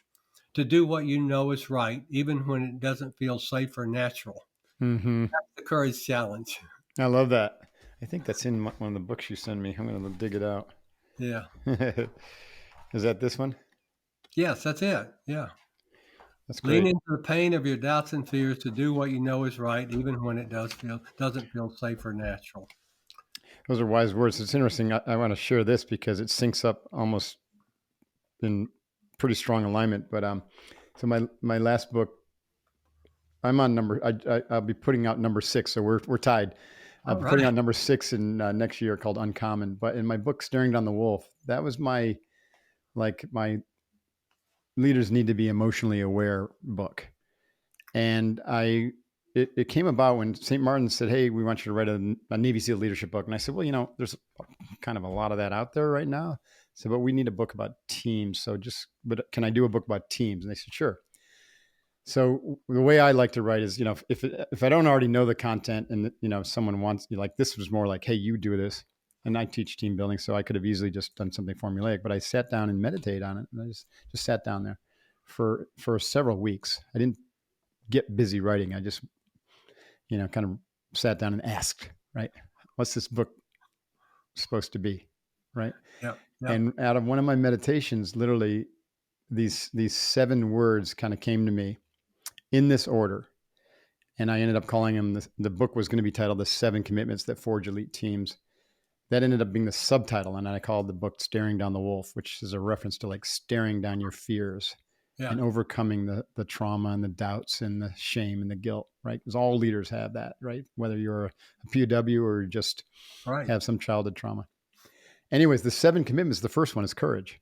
to do what you know is right, even when it doesn't feel safe or natural. Mm-hmm. The courage challenge. I love that. I think that's in one of the books you send me. I'm going to dig it out. Yeah. Is that this one? Yes, that's it. Yeah. That's Lean great. into the pain of your doubts and fears to do what you know is right, even when it doesn't feel safe or natural. Those are wise words. It's interesting. I want to share this because it syncs up almost in pretty strong alignment. But so my last book, I'm on I'll be putting out number 6, so we're tied. I'll All be putting right. out number 6 in next year called Uncommon. But in my book, Staring Down the Wolf, that was my leaders need to be emotionally aware book. And it came about when St. Martin said, "Hey, we want you to write a Navy SEAL leadership book." And I said, "Well, there's kind of a lot of that out there right now. So, but we need a book about teams. So but can I do a book about teams?" And they said, "Sure." So the way I like to write is, if I don't already know the content and someone wants like this was more like, "Hey, you do this," and I teach team building, so I could have easily just done something formulaic. But I sat down and meditated on it, and I just sat down there for several weeks. I didn't get busy writing. I just kind of sat down and asked, right, what's this book supposed to be, right? Yeah. Yeah. And out of one of my meditations, literally these 7 words kind of came to me in this order. And I ended up calling them, the book was going to be titled The 7 Commitments That Forge Elite Teams. That ended up being the subtitle. And I called the book Staring Down the Wolf, which is a reference to like staring down your fears Yeah. and overcoming the trauma and the doubts and the shame and the guilt, right? Because all leaders have that, right? Whether you're a POW or just Right. have some childhood trauma. Anyways, the 7 commitments, the first one is courage.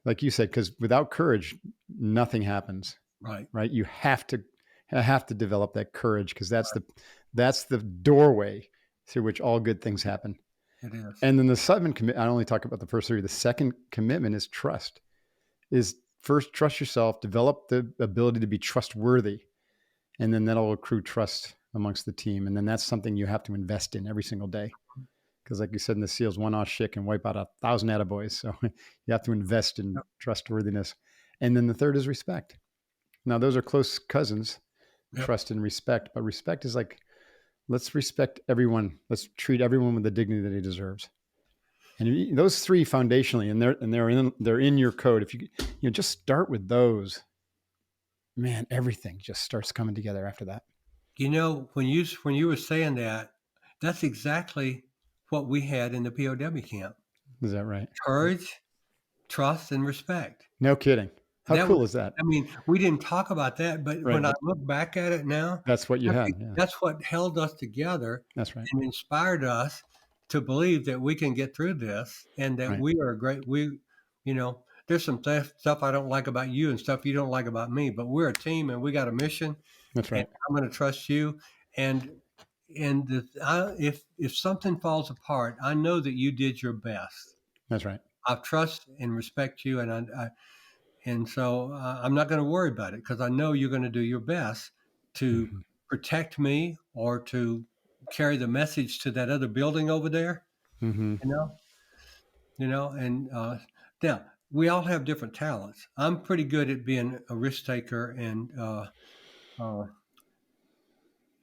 Like you said, because without courage, nothing happens, Right. right? You have to develop that courage because that's the doorway through which all good things happen. It is. And then the 7 commit, I only talk about the first 3. The second commitment is trust. Is first trust yourself, develop the ability to be trustworthy, and then that'll accrue trust amongst the team. And then that's something you have to invest in every single day. Because like you said in the SEALs, one off shit can wipe out 1,000 attaboys. So you have to invest in Yep. trustworthiness. And then the third is respect. Now those are close cousins, Yep. trust and respect. But respect is like, let's respect everyone. Let's treat everyone with the dignity that he deserves. And those 3 foundationally, and they're in your code. If you just start with those, man, everything just starts coming together after that. When you were saying that, that's exactly what we had in the POW camp: Is that right? courage, trust, and respect. No kidding. How That cool was, is that? I mean, we didn't talk about that, but Right. when I But look back at it now, that's what you I had. think Yeah. that's what held us together That's right. and inspired us to believe that we can get through this and that Right. we are great. There's some stuff I don't like about you and stuff you don't like about me, but we're a team and we got a mission, That's and right. I'm going to trust you. And if something falls apart, I know that you did your best. That's right. I trust and respect you, and so I'm not going to worry about it because I know you're going to do your best to Mm-hmm. protect me or to carry the message to that other building over there. Mm-hmm. You know, and now we all have different talents. I'm pretty good at being a risk taker, and uh,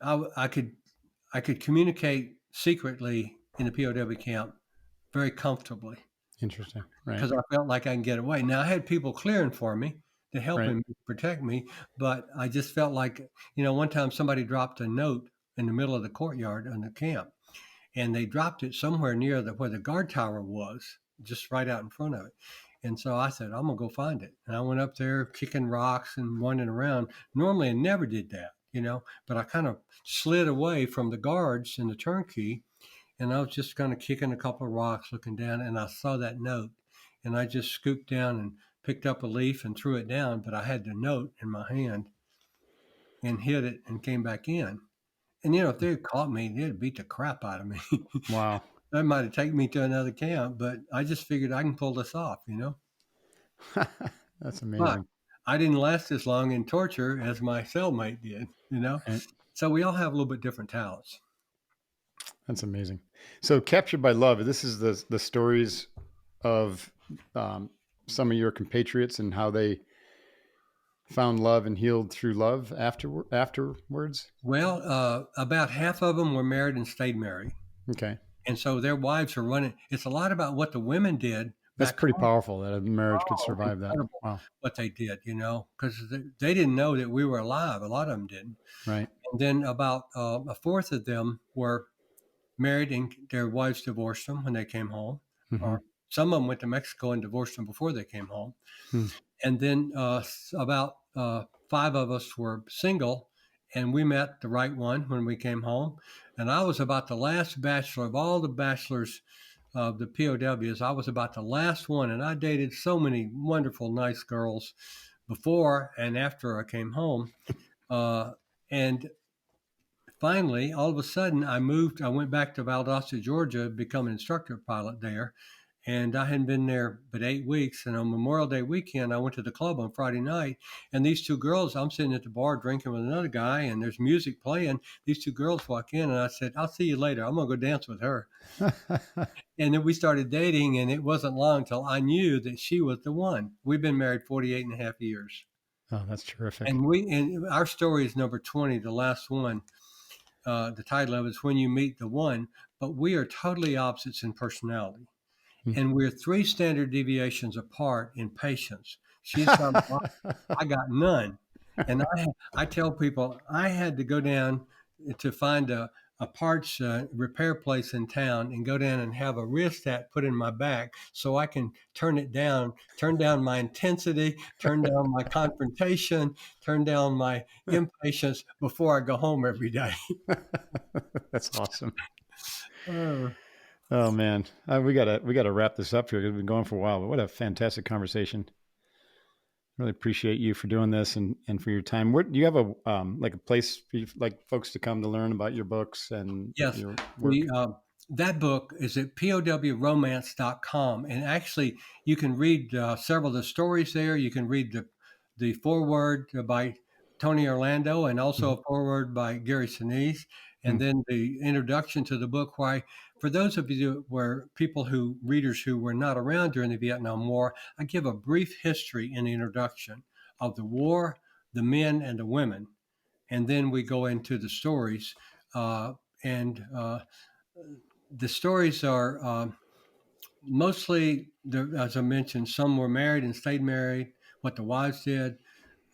I could communicate secretly in the POW camp very comfortably Interesting. Right. because I felt like I can get away. Now I had people clearing for me to help Right. him protect me, but I just felt like, one time somebody dropped a note in the middle of the courtyard in the camp, and they dropped it somewhere near where the guard tower was, just right out in front of it. And so I said, I'm gonna go find it. And I went up there kicking rocks and running around. Normally I never did that, but I kind of slid away from the guards and the turnkey, and I was just kind of kicking a couple of rocks, looking down, and I saw that note, and I just scooped down and picked up a leaf and threw it down, but I had the note in my hand and hid it and came back in. And if they had caught me, they'd beat the crap out of me. Wow. That might have taken me to another camp, but I just figured I can pull this off. That's But amazing. I didn't last as long in torture as my cellmate did, you know? Right. So we all have a little bit different talents. That's amazing. So, Captured by Love. This is the stories of um, some of your compatriots and how they found love and healed through love afterwards. Well, about half of them were married and stayed married. Okay, And so their wives are running. It's a lot about what the women did that's back pretty home. powerful that a marriage could Oh, survive that. incredible Wow. what they did, because they didn't know that we were alive. A lot of them didn't. Right. And then about a fourth of them were married and their wives divorced them when they came home. Mm-hmm. Or some of them went to Mexico and divorced them before they came home. Hmm. And then about five of us were single, and we met the right one when we came home. And I was about the last bachelor of all the bachelors of the POWs. I was about the last one, and I dated so many wonderful, nice girls before and after I came home. And finally, all of a sudden, I went back to Valdosta, Georgia, become an instructor pilot there. And I hadn't been there but 8 weeks. And on Memorial Day weekend, I went to the club on Friday night. And these two girls, I'm sitting at the bar drinking with another guy, and there's music playing. These two girls walk in, and I said, I'll see you later. I'm going to go dance with her. And then we started dating, and it wasn't long until I knew that she was the one. We've been married 48 and a half years. Oh, that's terrific. And our story is number 20, the last one. The title of it is When You Meet the One, but we are totally opposites in personality. And we're three standard deviations apart in patience. She's got a lot, I got none. And I tell people I had to go down to find a parts repair place in town and go down and have a rheostat put in my back so I can turn down my intensity, turn down my confrontation, turn down my impatience before I go home every day. That's awesome. Uh, Oh man, we gotta wrap this up here. We've been going for a while, but what a fantastic conversation. Really appreciate you for doing this and for your time. Where do you have a like a place for like folks to come to learn about your books and Yes, your work? the that book is at powromance.com, and actually you can read several of the stories there. You can read the foreword by Tony Orlando, and also Mhm. a foreword by Gary Sinise, and Mm. then the introduction to the book. Why, for those of you who were readers who were not around during the Vietnam War, I give a brief history in the introduction of the war, the men, and the women, and then we go into the stories. And The stories are mostly, as I mentioned, some were married and stayed married, what the wives did.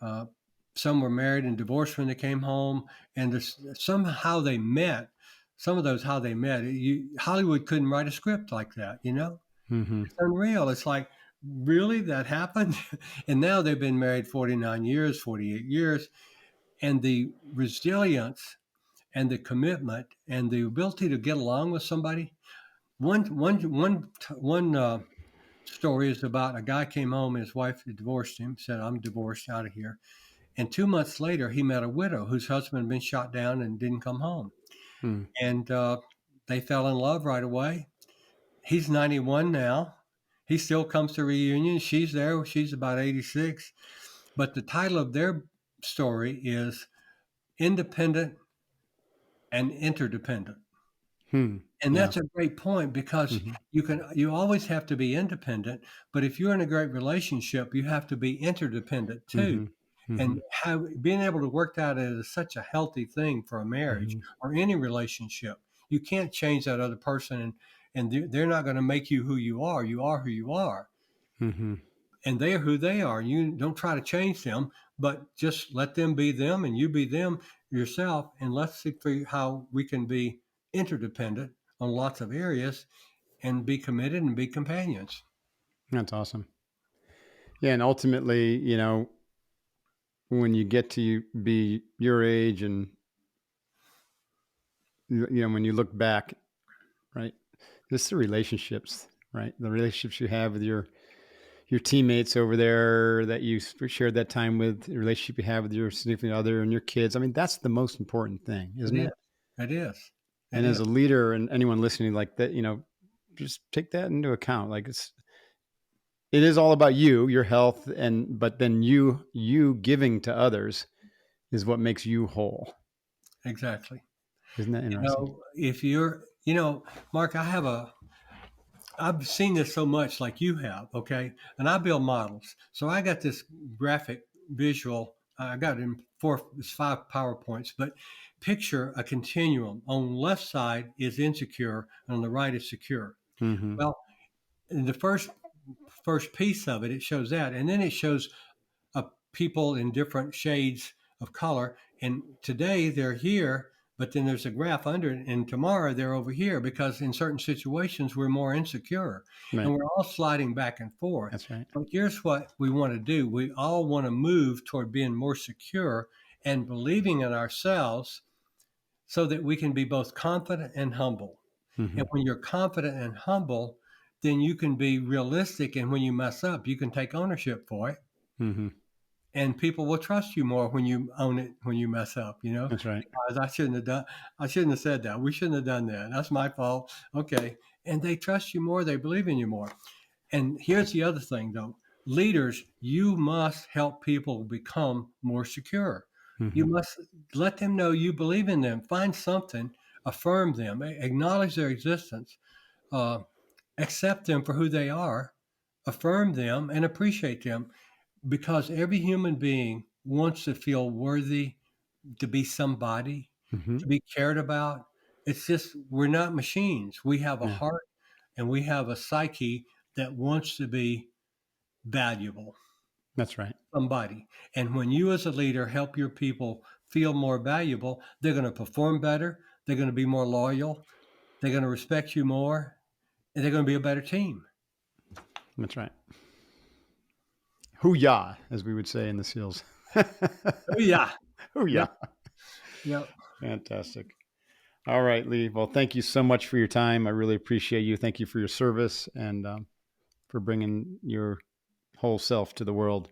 Uh, some were married and divorced when they came home, and somehow they met. Some of those how they met. Hollywood couldn't write a script like that. Mm-hmm. It's unreal. It's like, really, that happened? And now they've been married 49 years, 48 years, and the resilience and the commitment and the ability to get along with somebody. One story is about a guy came home and his wife had divorced him, said, I'm divorced, out of here. And 2 months later, he met a widow whose husband had been shot down and didn't come home. Mm. And they fell in love right away. He's 91 now. He still comes to reunions. She's there. She's about 86. But the title of their story is Independent and Interdependent. Hmm. And Yeah. that's a great point because Mm-hmm. you always have to be independent, but if you're in a great relationship, you have to be interdependent too. Mm-hmm. Mm-hmm. And how being able to work that is such a healthy thing for a marriage Mm-hmm. or any relationship. You can't change that other person, and they're not going to make you who you are. You are who you are, Mm-hmm. and they are who they are. You don't try to change them, but just let them be them, and you be them yourself. And let's see how we can be interdependent on lots of areas and be committed and be companions. That's awesome. Yeah, and ultimately, when you get to be your age and when you look back, right, it's the relationships, right, the relationships you have with your teammates over there that you shared that time with, the relationship you have with your significant other and your kids. I mean, that's the most important thing, It isn't is. it? It is. It And is. as a leader and anyone listening like that, just take that into account. Like it is all about you, your health, but then you giving to others is what makes you whole. Exactly. Isn't that You interesting? know, if you're, Mark, I've seen this so much like you have, okay? And I build models. So I got this graphic visual. I got it in it's 5 PowerPoints, but picture a continuum. On the left side is insecure, and on the right is secure. Mm-hmm. Well, in the first piece of it, it shows that, and then it shows people in different shades of color. And today they're here, but then there's a graph under it, and tomorrow they're over here because in certain situations we're more insecure, and Right. we're all sliding back and forth. That's right. But here's what we want to do: we all want to move toward being more secure and believing in ourselves, so that we can be both confident and humble. Mm-hmm. And when you're confident and humble, then you can be realistic, and when you mess up, you can take ownership for it, Mm-hmm. and people will trust you more when you own it when you mess up, That's right. I shouldn't have said that, we shouldn't have done that, that's my fault, okay. And they trust you more, they believe in you more. And here's the other thing though: leaders, you must help people become more secure. You Mm-hmm. must let them know you believe in them. Find something, affirm them, acknowledge their existence, uh, accept them for who they are, affirm them and appreciate them, because every human being wants to feel worthy, to be somebody, Mm-hmm. to be cared about. It's just, we're not machines. We have a Yeah. heart and we have a psyche that wants to be valuable, That's right. somebody. And when you, as a leader, help your people feel more valuable, they're going to perform better, they're going to be more loyal, they're going to respect you more, and they're going to be a better team. That's right. Hoo-yah, as we would say in the SEALs. Oh, yeah. Hoo-yah. Yep. Yep. Fantastic. All right, Lee. Well, thank you so much for your time. I really appreciate you. Thank you for your service and for bringing your whole self to the world.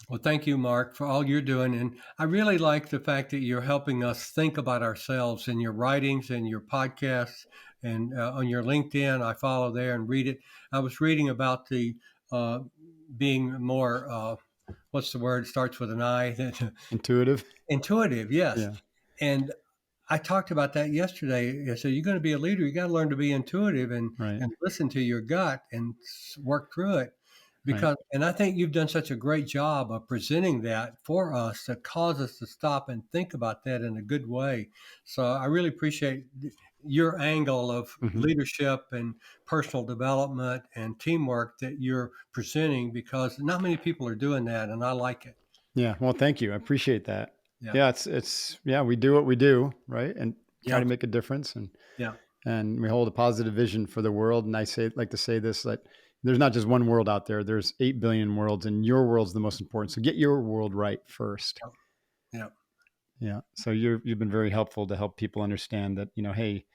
Well, thank you, Mark, for all you're doing. And I really like the fact that you're helping us think about ourselves in your writings and your podcasts and on your LinkedIn. I follow there and read it. I was reading about the uh, being more, what's the word? It starts with an I. Intuitive. Intuitive, yes. Yeah. And I talked about that yesterday. So you're going to be a leader. You got to learn to be intuitive Right. and listen to your gut and work through it. Right. Because, and I think you've done such a great job of presenting that for us to cause us to stop and think about that in a good way. So I really appreciate your angle of Mm-hmm. leadership and personal development and teamwork that you're presenting, because not many people are doing that, and I like it. Yeah. Well, thank you. I appreciate that. Yeah. Yeah. Yeah. We do what we do, right, and try Yeah. to make a difference, Yeah. and we hold a positive vision for the world. And like to say this, that there's not just one world out there. There's 8 billion worlds, and your world's the most important. So get your world right first. Yeah. Yeah. Yeah. So you've been very helpful to help people understand that, hey,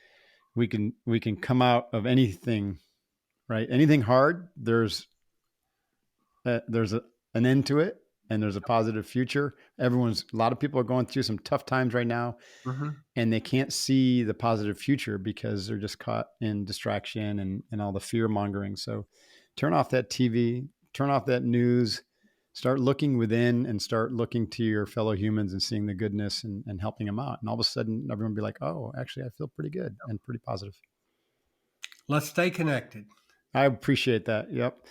we can come out of anything, right? Anything hard, an end to it, and there's a positive future. A lot of people are going through some tough times right now, Hmm. and they can't see the positive future because they're just caught in distraction and all the fear mongering. So turn off that TV, turn off that news, start looking within and start looking to your fellow humans and seeing the goodness and helping them out. And all of a sudden, everyone will be like, oh, actually, I feel pretty good and pretty positive. Let's stay connected. I appreciate that. Yep.